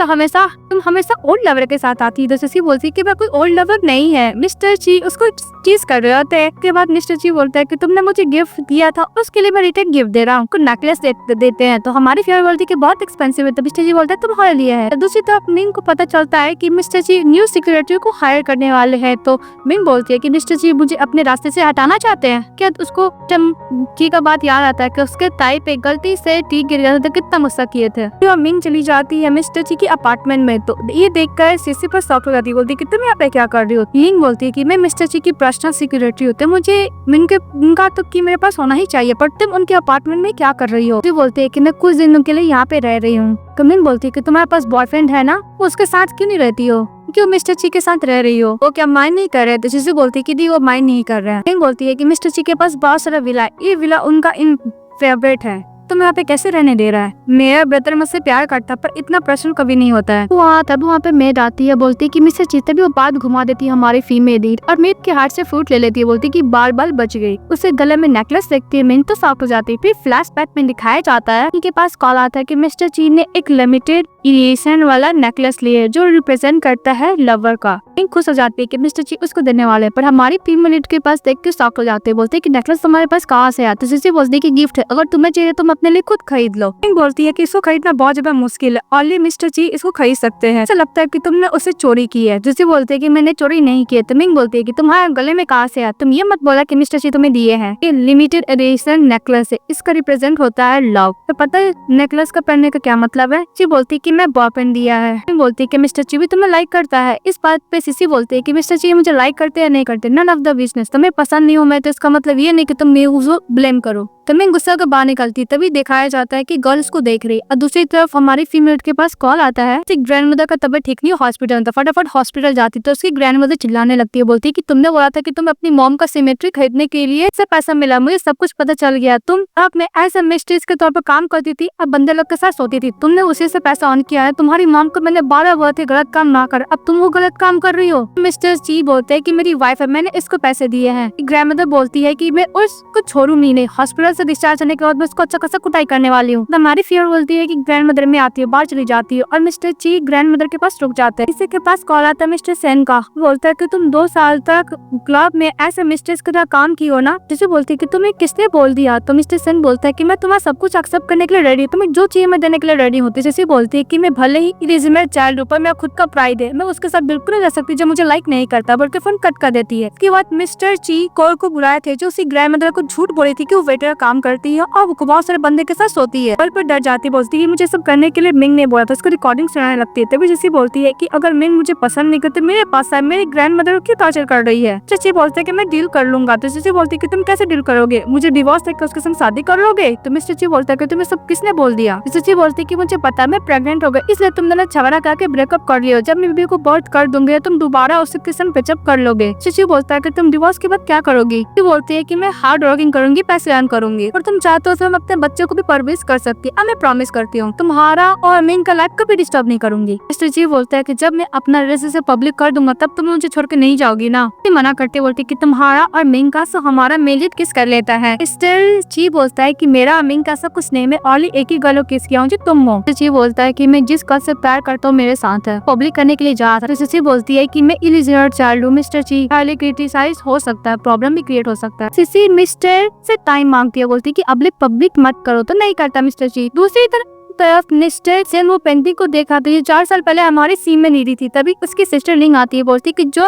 हमेशा ओल्ड लवर के साथ आती है। तो सिसी बोलती है कि मैं कोई ओल्ड लवर नहीं है। मिस्टर जी उसको चीज कर रहे होते हैं। के बाद मिस्टर जी बोलता है कि तुमने मुझे गिफ्ट दिया था उसके लिए मैं रिटर्न गिफ्ट दे रहा हूँ, नेकलेस देते हैं। तो हमारी फेयर बोलती है कि बहुत एक्सपेंसिव है। तो मिस्टर जी बोलता है तुम्हारे लिए है। दूसरी तरफ मिंग को पता चलता है कि मिस्टर जी न्यू सिक्योरिटी को हायर करने वाले हैं। तो मिंग बोलती है कि मिस्टर जी मुझे अपने रास्ते से हटाना चाहते हैं क्या। उसको टी का बात याद आता है कि उसके ताई पे गलती से टी गिर गया था, कितना गुस्सा किए थे। तो मिंग चली जाती है मिस्टर जी की अपार्टमेंट में। तो ये देखकर सिसी पर शॉक हो जाती है, बोलती है कि तुम यहाँ पे क्या कर रही हो। मिंग बोलती है कि मैं मिस्टर जी की पर्सनल सिक्योरिटी होते, मुझे उनका तो कि मेरे पास होना ही चाहिए, पर तुम उनके अपार्टमेंट में क्या कर रही हो। तो बोलती है कि मैं कुछ दिनों के लिए यहाँ पे रह रही हूँ। मिंग बोलती है कि तुम्हारे पास बॉयफ्रेंड है ना, वो उसके साथ क्यों नहीं रहती हो, क्यों मिस्टर जी के साथ रह रही हो, वो क्या माइंड नहीं कर रहे। तो सिसी बोलती है कि दी वो माइंड नहीं कर रहे हैं। मिंग बोलती है कि मिस्टर जी के पास बहुत सारा विला है, ये विला उनका इन फेवरेट है, तुम यहाँ पे कैसे रहने दे रहा है। मेरा ब्रदर मुझसे प्यार करता पर इतना प्रश्न कभी नहीं होता है। तब वहाँ पे मेड आती है, बोलती है कि मिस्टर जी, तभी वो बात घुमा देती है हमारी फीमेल लीड और मेड के हाथ से फ्रूट ले लेती है। बोलती है कि बाल बाल बच गई। उसे गले में नेकलेस देखती है, मिंग तो शॉक हो जाती है। फिर फ्लैशबैक में दिखाया जाता है उनके पास कॉल आता है कि मिस्टर जी ने एक लिमिटेड एडिशन वाला नेकलेस लिए जो रिप्रेजेंट करता है लवर का। मिंग खुश हो जाती है कि मिस्टर जी उसको देने वाले हैं, पर हमारी फीमेल लीड के पास देख के शॉक हो जाते हैं। बोलते है कि नेकलेस तुम्हारे पास कहाँ से आया। तो सिसी बोलती है कि गिफ्ट है, अगर तुम्हें चाहिए तुम अपने लिए खुद खरीद लो। मिंग बोलती है कि इसको खरीदना बहुत ज्यादा मुश्किल है, ओनली मिस्टर जी इसको खरीद सकते हैं। ऐसा लगता है कि तुमने उसे चोरी की है। सिसी बोलते है कि मैंने चोरी नहीं की है। तो मिंग बोलती है कि तुम्हारे गले में कहाँ से आया, तुम ये मत बोला कि मिस्टर जी तुम्हें दिए हैं। ये लिमिटेड एडिशन नेकलेस है, इसका रिप्रेजेंट होता है लव। तो पता है नेकलेस का पहनने का क्या मतलब है। जी बोलती है कि मैं बॉयफ्रेंड दिया है। मिंग बोलती है कि मिस्टर जी भी तुम्हें लाइक करता है। इस बात पे सिसी बोलती है कि मिस्टर जी मुझे लाइक करते या नहीं करते, नन ऑफ द बिजनेस, तुम्हें पसंद नहीं हो मैं तो इसका मतलब ये नहीं कि तुम उसको ब्लेम करो। तो मिंग गुस्सा का बाहर निकलती, तभी दिखाया जाता है कि गर्ल उसको देख रही। और दूसरी तरफ हमारी फीमेल के पास कॉल आता है कि ग्रैंडमदर का तबीयत ठीक नहीं, हॉस्पिटल। तो फटाफट हॉस्पिटल जाती तो उसकी ग्रैंडमदर चिल्लाने लगती है, बोलती है कि तुमने बोला था कि तुम अपनी मॉम का सिमेट्री खरीदने के लिए से पैसा मिला, मुझे सब कुछ पता चल गया। तुम अब मैं एज ए मिस्ट्रेस के तौर पर काम करती थी, अब बंदे लोग के साथ सोती थी, तुमने उसी से पैसा ऑन किया है। तुम्हारी मॉम को मैंने 12 बोला थे गलत काम ना कर, अब तुम वो गलत काम कर रही हो। मिस्टर जी बोलते है कि मेरी वाइफ है, मैंने इसको पैसे दिए हैं। ग्रैंडमदर बोलती है कि मैं उसको छोड़ूंगी नहीं, हॉस्पिटल से डिस्चार्ज होने के बाद मैं उसको अच्छा खासा कुटाई करने वाली हूँ। हमारी फियर बोलती है कि ग्रैंडमदर में आती है, बाहर चली जाती है और मिस्टर जी ग्रैंडमदर के पास रुक जाते हैं। किसी के पास कॉल आता है मिस्टर सेन का, बोलता है कि तुम 2 साल तक क्लब में ऐसे मिस्ट्रेस की तरह काम की हो ना। जिसे बोलती है कि तुम्हें किसने बोल दिया। तो मिस्टर सेन बोलता है कि मैं तुम्हारा सब कुछ एक्सेप्ट करने के लिए रेडी हूँ, तुम्हें जो चाहिए मैं देने के लिए रेडी हूँ। जैसे बोलती है कि मैं भले ही इलिजिमेट चाइल्ड हूँ पर मैं खुद का प्राइड है, मैं उसके साथ बिल्कुल नहीं रह सकती जो मुझे लाइक नहीं करता, बल्कि फोन कट कर देती है। इसके बाद मिस्टर जी कॉल को बुलाए थे जो उसी ग्रैंडमदर को झूठ बोली थी कि वो वेटर काम करती है और वो बहुत सारे बंदे के साथ सोती है। कल पर डर जाती, बोलती है मुझे सब करने के लिए मिंग ने बोला था, उसको रिकॉर्डिंग सुनाने लगती है। तभी जैसी बोलती है कि अगर मिंग मुझे पसंद नहीं करते मेरे पास है, मेरी ग्रैंडमदर को क्यों टॉर्चर कर रही है। चची बोलते है कि मैं डील कर लूंगा। तो चची बोलती है कि तुम कैसे डील करोगे, मुझे डिवोर्स देकर उसके संग शादी कर लोगे। तो मिस्टर जी बोलता है कि तुम्हें सब किसने बोल दिया। चची बोलती है कि मुझे पता मैं प्रेग्नेंट हो गई, इसलिए तुम दोनों झगड़ा करके ब्रेकअप कर लियो, जब मैं बेबी को बर्थ कर दूंगी तुम दोबारा उससे किसन पिचअप कर लोगे। चची बोलता है कि तुम डिवोर्स के बाद क्या करोगी। बोलती है कि मैं हार्ड वर्किंग करूंगी, पैसे अर्न करूंगी और तुम चाहते हो तो मैं अपने बच्चों को भी परवरिश कर सकती हूँ, मैं प्रॉमिस करती हूँ तुम्हारा और मिंग का लाइफ कभी डिस्टर्ब नहीं करूंगी। मिस्टर जी बोलता है कि जब मैं अपना रिलेशनशिप पब्लिक कर दूंगा तब तुम मुझे छोड़ के नहीं जाओगी ना। मना करते बोलती कि तुम्हारा और मिंग का सो हमारा मेल किस कर लेता है। मिस्टर जी बोलता है कि मेरा और मिंग का सब कुछ नहीं, मैं ओनली एक ही गर्ल किस किया हूँ जो तुम हो। मिस्टर जी बोलता है कि मैं जिस गर्ल से प्यार करता हूँ मेरे साथ है, पब्लिक करने के लिए जा रहा था। मिस्टर जी बोलती है कि मैं इलिजिबल चाइल्ड हूँ। मिस्टर जी हाईली क्रिटिसाइज हो सकता है, प्रॉब्लम भी क्रिएट हो सकता है। सिसी मिस्टर से टाइम मांगती है, बोलती है कि अब पब्लिक मत करो। तो नहीं करता मिस्टर जी। दूसरी तरफ तरफ मिस्टर सेन वो पेंटिंग को देखा तो ये 4 साल पहले हमारी सीन में नीडी थी। तभी उसकी सिस्टर लिंग आती है, बोलती कि जो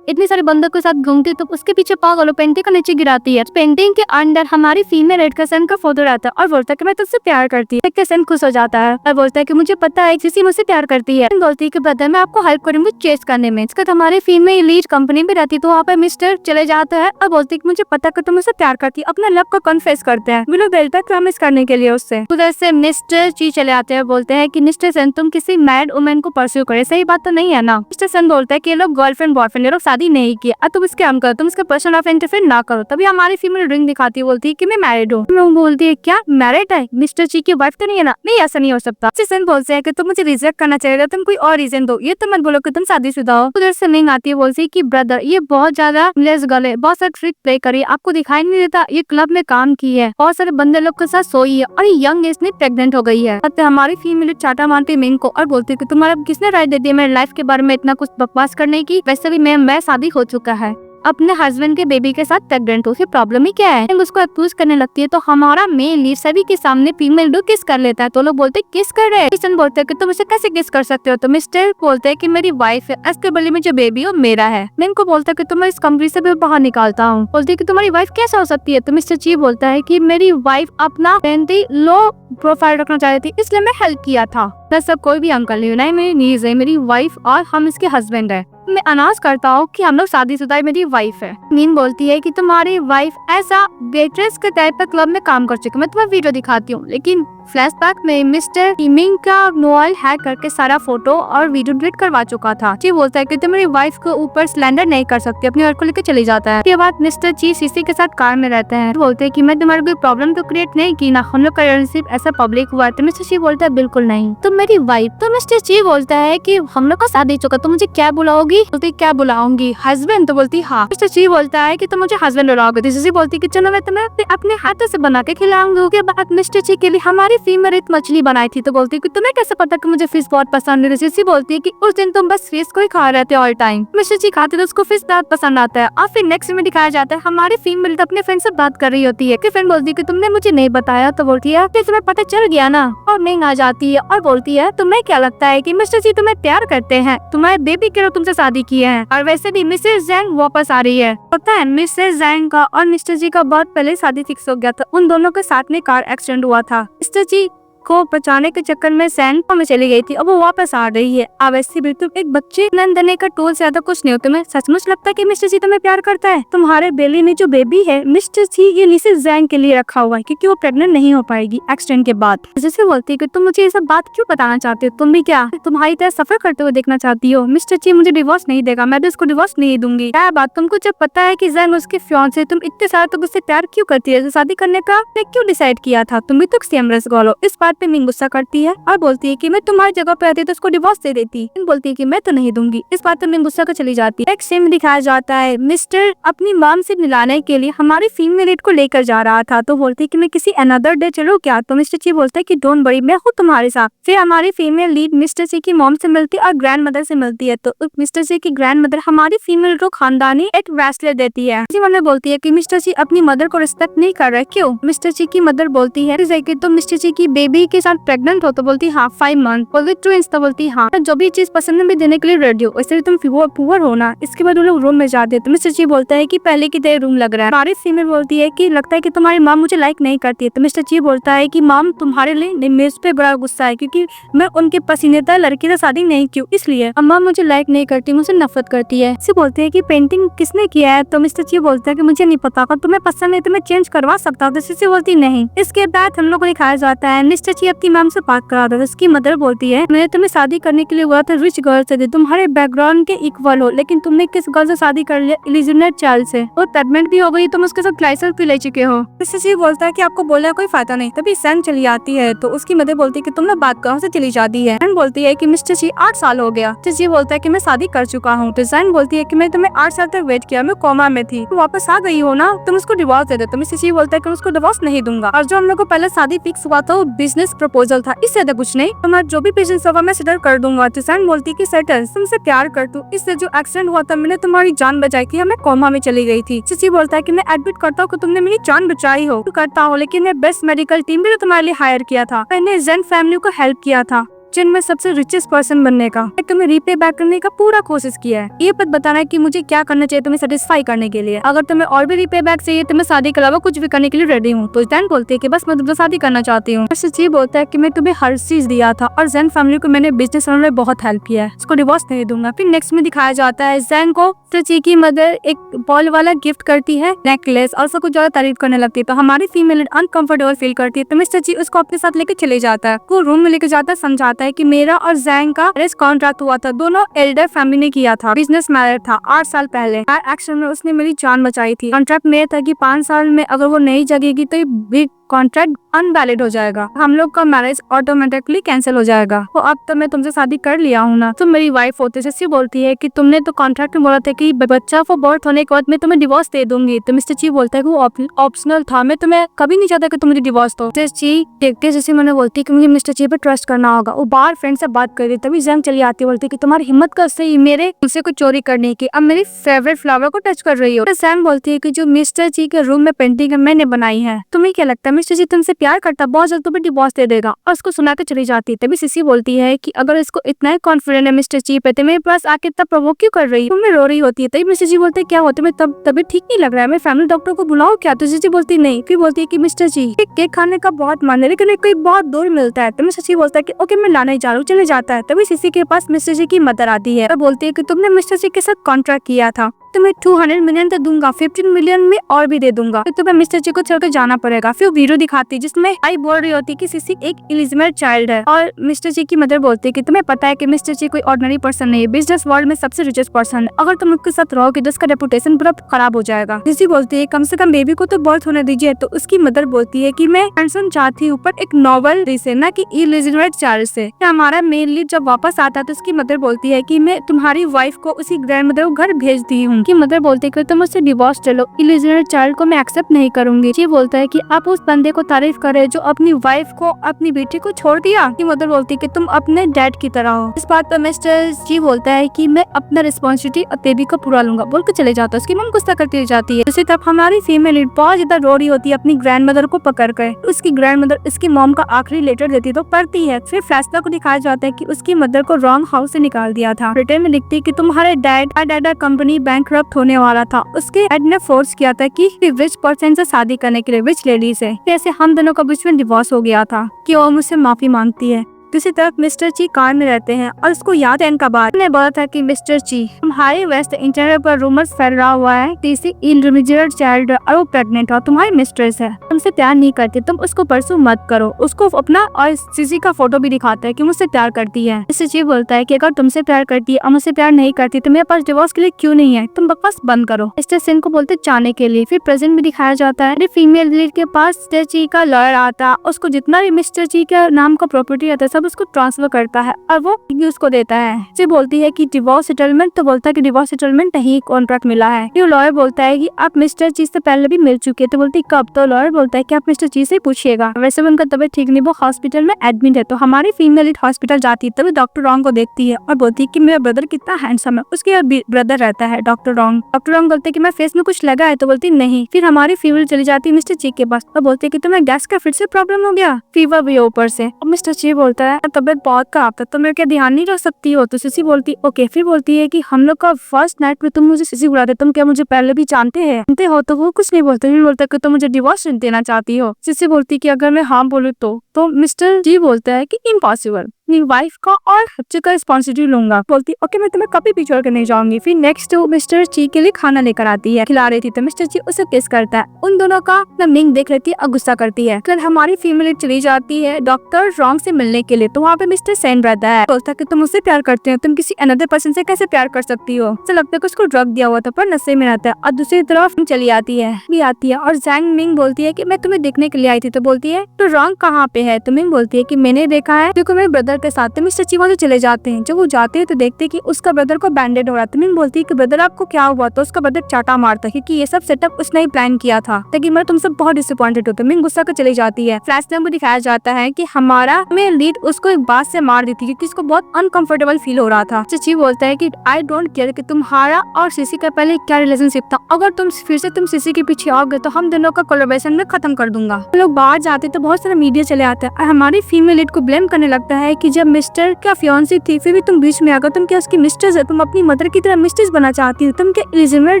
इतने सारे बंदों के साथ घूमती तो उसके पीछे पागल पेंटिंग को नीचे गिराती है। पेंटिंग के अंदर हमारी फीमेल रेड सन का फोटो रहता है और बोलता है कि मैं तुझसे प्यार करती है। सन खुश हो जाता है और बोलता है कि मुझे पता है किसी मुझसे प्यार करती है। बोलती है कि ब्रदर मैं आपको हेल्प करूंगी चेस करने में। इसका हमारी फीमेल लीड कंपनी में रहती तो वहाँ पे मिस्टर चले जाता है और बोलती है कि मुझे पता कि तुम मुझसे प्यार करती है। अपना लव को कन्फेस करते हैं विलो बेल्टा प्रॉमिस करने के लिए उससे। उधर से मिस्टर ची चले आते हैं, बोलते हैं कि मिस्टर सन तुम किसी मैरिड वुमेन को परस्यू करे, सही बात तो नहीं है ना। मिस्टर सन बोलता है कि ये लोग गर्लफ्रेंड बॉयफ्रेंड ये लोग शादी नहीं किया, अब तुम इसके काम करो, तुम इसका पर्सन ऑफ इंटरफेयर ना करो। तभी हमारी फीमेल रिंग दिखाती है, बोलती है कि मैं मैरिड हूँ। बोलती है क्या मैरिड है, मिस्टर ची की वाइफ तो नहीं है ना। नहीं ऐसा नहीं हो सकता। सन बोलते हैं कि तुम मुझे रिजेक्ट करना चाहिए, तुम कोई और रीजन दो, ये तो मत बोलो कि तुम शादीशुदा हो। उधर से लिंग आती है, बोलती है कि ब्रदर ये बहुत ज्यादा लेस गर्ल है, बहुत सारा ट्रिक प्ले करी, आपको दिखाई नहीं देता ये क्लब में काम की है, बहुत सारे बंदे लोग के साथ सोई है और ये यंग एज में प्रेग्नेंट हो गई है। हमारी फीमेल चाटा मारती है मिंग को और बोलती है कि तुम्हारा किसने राय दे दिया मेरे लाइफ के बारे में इतना कुछ बकवास करने की, वैसे भी मैं शादी हो चुका है, अपने हस्बैंड के बेबी के साथ प्रेग्नेंट हो, फिर प्रॉब्लम ही क्या है। उसको अक्यूज करने लगती है तो हमारा मेल लीड सभी के सामने फीमेल डू किस कर लेता है। तो लोग बोलते किस कर रहे हैं। बोलते हैं कि तुम उसे कैसे किस कर सकते हो। तो मिस्टर बोलते हैं कि मेरी वाइफ है, इसके बल्ले में जो बेबी हो मेरा है। मैं इनको बोलता है कि तुम्हें इस कंपनी से भी बाहर निकालता हूँ। बोलती है कि तुम्हारी वाइफ कैसे हो सकती है। तो मिस्टर ची बोलता है कि मेरी वाइफ अपना लो प्रोफाइल रखना चाह रही थी इसलिए मैं हेल्प किया था। मैं सब कोई भी अंकल नहीं, नहीं मेरी नीज है, मेरी वाइफ और हम इसके हस्बैंड है। मैं अनाउंस करता हूँ कि हम लोग शादीशुदा, मेरी वाइफ है। मीन बोलती है कि तुम्हारी वाइफ ऐसा वेट्रेस के टाइप का क्लब में काम कर चुकी है, मैं तुम्हें वीडियो दिखाती हूँ। लेकिन फ्लैशबैक में मिस्टर मीन का मोबाइल हैक करके सारा फोटो और वीडियो डिलीट करवा चुका था। ची बोलता है कि तुम मेरी वाइफ को ऊपर सिलेंडर नहीं कर सकती, अपनी औरत को लेकर चली जाता है। उसके बाद मिस्टर ची सीसी के साथ कार में रहते हैं, बोलते हैं कि मैं तुम्हारे कोई प्रॉब्लम तो क्रिएट नहीं की ना, हम लोग का रिलेशनशिप ऐसा पब्लिक हुआ। तो मिस्टर ची बोलता है बिल्कुल नहीं, तुम मेरी वाइफ। तो मिस्टर ची बोलता है कि हम लोग का शादी चुका, तुम मुझे क्या बुलाओगी। बोलती क्या बुलाऊंगी, हस्बैंड। तो बोलती हाँ। मिस्टर ची बोलता है कि तुम मुझे हस्बैंड बुलाओगे। सीसी बोलती कि चलो मैं तुम्हें अपने हाथों से बना के खिलाऊंगी। उसके बाद मिस्टर ची के लिए हमारी फीमेल मछली बनाई थी। तो बोलती है कि तुम्हें कैसे पता कि मुझे फिश बहुत पसंद है। सीसी बोलती है कि उस दिन तुम बस फिश को ही खा रहे थे ऑल टाइम। मिस्टर ची खाते तो उसको फिश बहुत पसंद आता है। और फिर नेक्स्ट में दिखाया जाता है हमारी फीमेल अपने फ्रेंड से बात कर रही होती है कि फ्रेंड बोलती है कि तुमने मुझे नहीं बताया। तो बोलती है फिर तुम्हें पता चल गया ना। और मिंग आ जाती है और बोलती है तुम्हें क्या लगता है कि मिस्टर ची तुम्हें प्यार करते हैं, तुम्हारे बेबी के लिए तुमसे शादी की है। और वैसे भी मिसेस जैंग वापस आ रही है। पता है मिसेस जैंग का और मिस्टर जी का बहुत पहले शादी फिक्स हो गया था, उन दोनों के साथ में कार एक्सीडेंट हुआ था। मिस्टर जी को बचाने के चक्कर में सैन में चली गई थी, अब वो वापस आ रही है। अब ऐसी बिल्कुल एक बच्चे नंदने का टोल से ज्यादा कुछ नहीं होता। मैं सचमुच लगता है कि मिस्टर जी तुम्हें प्यार करता है। तुम्हारे बेली में जो बेबी है मिस्टर जी ये मिसेस जैंग के लिए रखा हुआ है क्योंकि वो प्रेग्नेंट नहीं हो पाएगी एक्सीडेंट के बाद। जैसे बोलती है कि तुम मुझे ये सब बात क्यों बताना चाहते हो, तुम भी क्या तुम्हारी तरह सफर करते हुए देखना चाहती हो। मिस्टर जी मुझे डिवोर्स नहीं देगा, मैं भी उसको डिवोर्स नहीं दूंगी। क्या बात, तुमको जब पता है कि जैंग उसके फियांसे, तुम इतने सारे तो उससे प्यार क्यों करती है, शादी करने का क्यों डिसाइड किया था, तुम भी तो सेमरस गर्ल हो। इस बात पे मिंग गुस्सा करती है और बोलती है कि मैं तुम्हारी जगह पे आती तो उसको डिवोर्स दे देती। बोलती है कि मैं तो नहीं दूंगी। इस बात पे मिंग गुस्सा कर चली जाती है। एक सीन दिखाया जाता है मिस्टर अपनी मॉम से मिलाने के लिए हमारी फीमेल लीड को लेकर जा रहा था। तो बोलती है कि मैं किसी अनदर डे चलो क्या। तो मिस्टर ची बोलता है कि डोंट वरी मैं हूँ तुम्हारे साथ। फिर हमारी फीमेल लीड मिस्टर ची की मॉम से मिलती है और ग्रैंड मदर से मिलती है। तो मिस्टर ची की ग्रैंड मदर हमारी फीमेल को खानदानी एक ब्रेसलेट देती है। मदर बोलती है कि मिस्टर ची अपनी मदर को रिस्पेक्ट नहीं कर रहे क्यों। मिस्टर ची की मदर बोलती है तो मिस्टर ची की बेबी के साथ प्रेग्नेंट हो। तो बोलती हाँ 5 मंथ। बोलती ट्विंस। तो बोलती हाँ जो भी चीज पसंद है भी देने के लिए रेडी हो, वैसे भी तुम पुअर हो ना। इसके बाद वो लोग रूम में जाते हैं। तो मिस्टर ची बोलता है कि पहले की तरह रूम लग रहा है। हमारी फीमेल बोलती है कि लगता है कि तुम्हारी मॉम मुझे लाइक नहीं करती है। तो मिस्टर ची बोलता है कि मॉम तुम्हारे लिए मेरे पे बड़ा गुस्सा है क्योंकि मैं उनके पसीनेदार लड़की से शादी नहीं की इसलिए। मॉम मुझे लाइक नहीं करती, मुझे नफरत करती है। इसे बोलते है कि पेंटिंग किसने किया है। तो मिस्टर ची बोलता है कि मुझे नहीं पता, अगर तुम्हें पसंद है तो मैं चेंज करवा सकता हूँ। तो सिसी बोलती नहीं। इसके बाद हम लोग को दिखाया जाता है मिस्टर ची अपनी मॉम से बात करा था। उसकी मदर बोलती है मैंने तुम्हें शादी करने के लिए हुआ था रिच गर्ल से, तुम्हारे बैकग्राउंड के इक्वल हो, लेकिन तुमने किस गर्ल से शादी कर लिया, इलिजिनेट चाइल्ड से। वो प्रेग्नेंट भी हो गई, तुम उसके साथ लाइसेंस भी ले चुके हो। मिस्टर ची बोलता है कि आपको बोलने का कोई फायदा नहीं। तभी सैन चली आती है। तो उसकी मदर बोलती है कि तुमने बात कहाँ से चली जाती है। सैन बोलती है कि मिस्टर ची 8 साल हो गया। मिस्टर ची बोलता है कि मैं शादी कर चुका हूँ। तो सैन बोलती है कि मैं तुम्हें 8 साल तक वेट किया, मैं कोमा में थी, तो वापस आ गई हो ना, तुम उसको डिवोर्स दे दो। तो मिस्टर ची बोलता है कि उसको डिवोर्स नहीं दूंगा। और जो हम लोग को पहले शादी फिक्स हुआ था वो बिजनेस प्रपोजल था, इससे ज्यादा कुछ नहीं। तुम्हारा जो भी बिजनेस होगा मैं सेटल कर दूंगा। जैन बोलती कि सेटल, तुमसे प्यार कर तू, इससे जो एक्सीडेंट हुआ था मैंने तुम्हारी जान बचाई थी, मैं कोमा में चली गई थी। चिची बोलता है कि मैं एडमिट करता हूँ कि तुमने मेरी जान बचाई हो। करता हूँ, लेकिन मैं बेस्ट मेडिकल टीम भी तो तुम्हारे लिए हायर किया था, मैंने जैन फैमिली को हेल्प किया था जिनमें सबसे रिचेस्ट पर्सन बनने का, तुम्हें रीपे बैक करने का पूरा कोशिश किया है। ये पता बताना है कि मुझे क्या करना चाहिए तुम्हें सेटिस्फाई करने के लिए। अगर तुम्हें और भी रीपे बैक चाहिए तो मैं शादी के अलावा कुछ भी करने के लिए रेडी हूँ। तो जैन बोलती है कि बस मैं तुमसे शादी करना चाहती हूँ। सची बोलता है कि मैं तुम्हें हर चीज दिया था और जैन फैमिली को मैंने बिजनेस में बहुत हेल्प किया है, उसको डिवोर्स नहीं दूंगा। फिर नेक्स्ट में दिखाया जाता है जैन को सची की मदर एक बॉल वाला गिफ्ट करती है, नेकलेस, और उसको कुछ ज्यादा तारीफ करने लगती है। तो हमारी फीमेल अनकंफर्टेबल फील करती है, तो मिस्टर जी उसको अपने साथ लेके चले जाता है। वो रूम में लेके जाता है, समझाता है कि मेरा और जैन का मैरिज कॉन्ट्रैक्ट हुआ था, दोनों एल्डर फैमिली ने किया था, बिजनेस मैरिज था 8 साल पहले। हर एक्शन में उसने मेरी जान बचाई थी। कॉन्ट्रैक्ट में था कि 5 साल में अगर वो नहीं जगेगी तो ये कॉन्ट्रैक्ट अनवैलिड हो जाएगा, हम लोग का मैरिज ऑटोमेटिकली कैंसिल हो जाएगा। तो अब तो मैं तुमसे शादी कर लिया हूँ ना, तुम मेरी वाइफ होती। जैसी बोलती है कि तुमने तो कॉन्ट्रैक्ट में बोला था कि बच्चा को बर्थ होने के बाद मैं तुम्हें डिवोर्स दे दूंगी। तो मिस्टर ची बोलता है कि वो ऑप्शनल था, मैं तुम्हें कभी नहीं चाहता कि तुम मुझे डिवोर्स दो। मिस्टर ची देखते जैसे मैंने बोलती है कि मुझे मिस्टर ची पे ट्रस्ट करना होगा। वो बाहर फ्रेंड से बात कर रही, तभी जैन चली आती है, बोलती है कि तुम्हारी हिम्मत कैसे ही मेरे तुमसे कुछ चोरी करने की, अब मेरी फेवरेट फ्लावर को टच कर रही हो। जैन बोलती है कि जो मिस्टर ची के रूम में पेंटिंग है मैंने बनाई है, तुम्हें क्या लगता है मिस्टर जी तुमसे प्यार करता, बहुत जल्द तुम्हें डिवोर्स दे देगा, और उसको सुना के चली जाती है। तभी सिसी बोलती है कि अगर इसको इतना ही कॉन्फिडेंट है मिस्टर ची पे, तो मेरे पास आके तब प्रोवोक क्यों कर रही है, तुम्हें रो रही होती है। तभी मिस्टर जी बोलते क्या होता है, मैं तभी ठीक नहीं लग रहा है, मैं फैमिली डॉक्टर को बुलाऊं क्या। तो सिसी बोलती नहीं। फिर बोलती है कि मिस्टर जी केक खाने का बहुत मन है, लेकिन कोई बहुत दूर मिलता है। तो मिस्टर जी बोलता है कि ओके मैं लाने जा रहा हूँ, चले जाता है। तभी सिसी के पास मिस्टर जी की मदर आती है और बोलती है कि तुमने मिस्टर जी के साथ कॉन्ट्रैक्ट किया था, तुम्हें 200 मिलियन तो दूंगा, 15 मिलियन में और भी दे दूंगा, तो तुम्हें मिस्टर जी को छोड़कर जाना पड़ेगा। फिर वीडियो दिखाती जिसमें आई बोल रही होती कि सिसी एक इलिजिबल चाइल्ड है, और मिस्टर जी की मदर बोलती है कि तुम्हें पता है कि मिस्टर जी कोई ऑर्डिनरी पर्सन नहीं है, बिजनेस वर्ल्ड में सबसे रिचेस्ट पर्सन है, अगर तुम उसके साथ रहोगे तो उसका रेपुटेशन पूरा खराब हो जाएगा। सिसी बोलती है कम से कम बेबी को तो बर्थ होने दीजिए। तो उसकी मदर बोलती है कि मैं हैंडसम चाहती हूँ पर एक नॉवल से, ना कि इलिजिबल चाइल्ड से। हमारा मेन लीड जब वापस आता है तो उसकी मदर बोलती है कि मैं तुम्हारी वाइफ को उसी ग्रैंड मदर को घर भेज दी हूँ। की मदर बोलती है कि तुम मुझसे डिवोर्स ले लो, इलिजिबल चाइल्ड को मैं एक्सेप्ट नहीं करूंगी। ये बोलता है कि आप उस बंदे को तारीफ करे जो अपनी वाइफ को अपनी बेटी को छोड़ दिया। की मदर बोलती है कि तुम अपने डैड की तरह हो। इस बात पर मिस्टर जी बोलता है कि मैं अपना रिस्पॉन्सिबिलिटी और बेबी को पूरा लूंगा, बोल के चले जाता है। उसकी मम गुस्सा करती जाती है। दूसरी तरफ हमारी फीमेल लीड बहुत ज्यादा रो रही होती है अपनी ग्रैंड मदर को पकड़ कर। उसकी ग्रैंड मदर उसकी मॉम का आखिरी लेटर देती तो पढ़ती है। फिर फैसला को दिखाया जाता है कि उसकी मदर को रॉन्ग हाउस से निकाल दिया था। रिटर्न में लिखती है कि तुम्हारे डैड कंपनी बैंकरप्ट होने वाला था, उसके डैड ने फोर्स किया था कि रिच पर्सन से शादी करने के लिए, रिच लेडी से। ऐसे हम दोनों का बीच में डिवोर्स हो गया था कि वो मुझसे माफी मांगती है। दूसरी तरफ मिस्टर ची कार में रहते हैं और उसको याद है इनका बात ने बोला था कि मिस्टर ची तुम्हारे वेस्ट इंटरनेट पर रूमर्स फैल रहा हुआ है किसी इलिजिबल चाइल्ड और वो प्रेग्नेंट हो, तुम्हारी मिस्ट्रेस है, तुमसे प्यार नहीं करती, तुम उसको परसों मत करो। उसको अपना और सीसी का फोटो भी दिखाता है कि मुझसे प्यार करती है। मिस्टर ची बोलता है कि अगर तुमसे प्यार करती है और मुझसे प्यार नहीं करती तो मेरे पास डिवोर्स के लिए क्यों नहीं है, तुम बकवास बंद करो। मिस्टर सिंह को बोलते जाने के लिए। फिर प्रेजेंट में दिखाया जाता है फीमेल लीड के पास मिस्टर ची का लॉयर आता, उसको जितना भी मिस्टर ची के नाम का प्रॉपर्टी आता है सब उसको ट्रांसफर करता है और वो उसको देता है। से बोलती है कि डिवोर्स सेटलमेंट, तो बोलता है कि डिवोर्स सेटलमेंट नहीं कॉन्ट्रैक्ट मिला है। फिर लॉयर बोलता है कि आप मिस्टर जी से पहले भी मिल चुके हैं। तो बोलती कब। तो लॉयर बोलता है कि आप मिस्टर जी से पूछिएगा, वैसे भी उनका तबियत ठीक नहीं, वो हॉस्पिटल में एडमिट है। तो हमारी फीमेल हॉस्पिटल जाती है, तभी डॉक्टर रॉन्ग को देखती है और बोलती है कि मेरा ब्रदर कितना हैंडसम है। उसके ब्रदर रहता है डॉक्टर रॉन्ग। डॉक्टर रॉन्ग बोलते कि मैं फेस में कुछ लगा है। तो बोलती नहीं। फिर हमारी फीमेल चली जाती है मिस्टर जी के पास और बोलती है कि तुम्हें गैस का फिर से प्रॉब्लम हो गया, फीवर भी ऊपर से। और मिस्टर जी बोलता है तबियत बहुत खराब था, तो मेरे क्या ध्यान नहीं रख सकती हो। तो सिसी बोलती ओके। फिर बोलती है कि हम लोग का फर्स्ट नाइट में तुम मुझे सिसी बुलाते, तुम क्या मुझे पहले भी जानते हो। तो वो कुछ नहीं बोलते। फिर बोलता है कि तुम मुझे डिवोर्स देना चाहती हो। सिसी बोलती कि अगर मैं हाँ बोलूँ तो मिस्टर जी बोलता है कि इम्पॉसिबल, अपनी वाइफ का और बच्चे का रिस्पॉन्सिबिलिटी लूंगा। बोलती ओके मैं तुम्हें कभी भी छोड़ के नहीं जाऊंगी। फिर नेक्स्ट मिस्टर ची के लिए खाना लेकर आती है, खिला रही थी। तो मिस्टर ची उसे किस करता है। उन दोनों का मिंग देख लेती है और गुस्सा करती है। फिर हमारी फीमेल चली जाती है डॉक्टर रॉन्ग से मिलने के लिए। तो वहाँ पे मिस्टर सेन रहता है। बोलता है कि तुम मुझसे प्यार करते हो, तुम किसी अनदर पर्सन से कैसे प्यार कर सकती हो। तो लगता है कि उसको ड्रग दिया हुआ था पर नशे में रहता है। और दूसरी तरफ चली आती है और जैंग मिंग बोलती है कि मैं तुम्हें देखने के लिए आई थी। तो बोलती है तो रॉन्ग कहाँ पे है। तो मिंग बोलती है कि मैंने देखा है, देखो मेरे ब्रदर ब्रदर के साथ। तो मिस्टर ची वहाँ से चले जाते हैं। जब वो जाते हैं तो देखते हैं कि उसका ब्रदर को बैंडेड हो रहा है। मिंग बोलती है कि ब्रदर आपको क्या हुआ? तो उसका ब्रदर चाटा मारता है क्योंकि ये सब सेटअप उसने ही प्लान किया था ताकि मैं तुम सब बहुत डिसअपॉइंटेड होते। मिंग गुस्सा कर चली जाती है। फ्लैशबैक में दिखाया जाता है कि हमारा मेन लीड उसको एक बात से मार देती है क्योंकि उसको बहुत अनकंफर्टेबल फील हो रहा था। ची बोलता है कि आई डोंट केयर कि तुम्हारा और सीसी का पहले क्या रिलेशनशिप था, अगर तुम फिर से तुम सीसी के पीछे आओगे तो हम दोनों का कोलैबोरेशन में खत्म कर दूंगा। लोग बाहर जाते तो बहुत सारा मीडिया चले आता है और हमारी फीमेल लीड को ब्लेम करने लगता है कि जब मिस्टर का फियांसी थी फिर भी तुम बीच में आ गए, तुम क्या उसकी मिस्ट्रेस है? तुम अपनी मदर की तरह मिस्ट्रेस बनना चाहती हो? तुम क्या इलिजिबल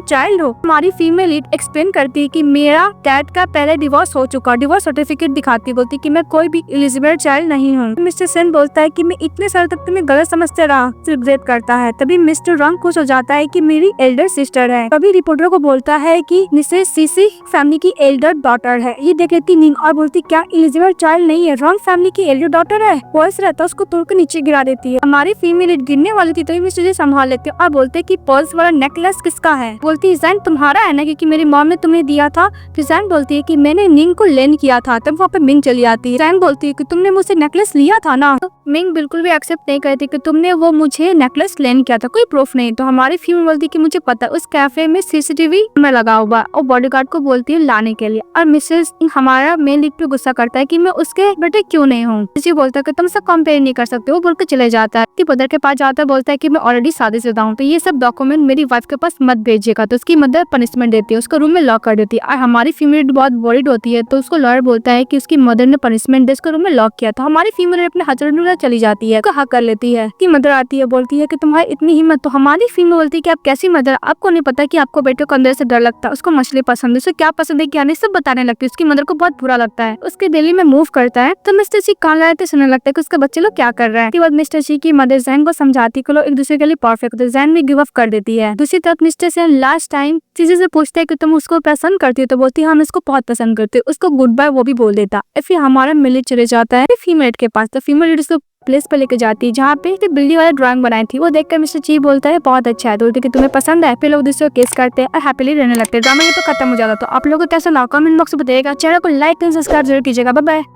चाइल्ड हो? हमारी फीमेल लीड एक्सप्लेन करती है कि मेरा डैड का पहले डिवोर्स हो चुका, डिवोर्स सर्टिफिकेट दिखाती, बोलती कि मैं कोई भी इलिजिबल चाइल्ड नहीं हूँ। मिस्टर सेन बोलता है कि मैं इतने साल तक तुम्हें गलत समझते रहा, रिग्रेट करता है। तभी मिस्टर रंग खुश हो जाता है कि मेरी एल्डर सिस्टर है। तभी रिपोर्टर को बोलता है कि मिसेस सीसी फैमिली की एल्डर डॉटर है। ये देख लेती नींग और बोलती क्या इलिजिबल चाइल्ड नहीं है, रंग फैमिली की एल्डर डॉटर है। पर्स रहता उसको तोड़ के नीचे गिरा देती है। हमारी फीमेल गिरने वाली थी तभी मिस्टर जी संभाल लेते और बोलते कि पर्स वाला नेकलेस किसका है? बोलती जैन तुम्हारा है ना क्योंकि मेरी मॉम ने तुम्हें दिया था। फिर जैन बोलती है कि मैंने निंग को लेन किया था। तब वहाँ पे मिंग चली आती है। जैन बोलती है कि तुमने मुझसे नेकलेस लिया था ना। तो मिंग बिल्कुल भी एक्सेप्ट नहीं करती कि तुमने वो मुझे नेकलेस लेन किया था, कोई प्रूफ नहीं। तो हमारी फीमेल बोलती कि मुझे पता उस कैफे में सीसीटीवी में लगा हुआ और बॉडीगार्ड को बोलती है लाने के लिए। और मिसेस हमारा मेन लीड पे गुस्सा करता है कि मैं उसके बेटे क्यों नहीं हूँ। जी बोलता है कि तुम सब कंपेयर नहीं कर सकते। वो बोल के चले जाता है कि ब्रदर के पास जाता है, बोलता है कि मैं ऑलरेडी शादीशुदा हूँ तो ये सब डॉक्यूमेंट मेरी वाइफ के पास मत भेजिएगा। तो उसकी मदर पनिशमेंट देती है, उसको रूम में लॉक कर देती है। और हमारी फीमेल बहुत वरीड होती है तो उसको लॉयर बोलता है कि उसकी मदर ने पनिशमेंट दे उसको रूम में लॉक किया। तो हमारी फीमेल अपने हस्बैंड चली जाती है, हक कर लेती है कि मदर आती है, बोलती है कि तुम्हारी इतनी हिम्मत। तो हमारी फीमेल बोलती है कि आप कैसी मदर, आपको नहीं पता कि आपको बेटे को अंदर से डर लगता है, उसको मछली पसंद है, उसको क्या पसंद है क्या नहीं सब बताने लगती है। उसकी मदर को बहुत बुरा लगता है। उसके दिल्ली में मूव करता है तो मिस्टर सी कान लगाते सुनने लगता है कि उसके बच्चे लोग क्या कर रहे हैं। उसके बाद मिस्टर सी की मदर जैन को समझाती कि लोग एक दूसरे के लिए परफेक्ट होते। जैन भी गिव अप कर देती है। दूसरी तरफ मिस्टर सेन लास्ट टाइम चीजें से पूछते है कि तुम उसको पसंद करती हो? तो बोलती है हम इसको बहुत पसंद करते हो। उसको गुड बाय वो भी बोल देता है। फिर हमारा मिली चले जाता है फीमेल के पास। तो फीमेल लीड उसको प्लेस पे लेके जाती है जहाँ पे बिल्ली वाला ड्राइंग बनाई थी। वो देखकर मिस्टर ची बोलता है बहुत अच्छा है, बोलते कि तुम्हें पसंद है। फिर लोग दूसरे को केस करते हैं और हैप्पीली रहने लगते हैं। ड्रामा ये तो खत्म हो जाता। तो आप लोगों को कैसा लगा कमेंट बॉक्स में बताइएगा। चैनल को लाइक एंड सब्सक्राइब जरूर कीजिएगा। Bye bye.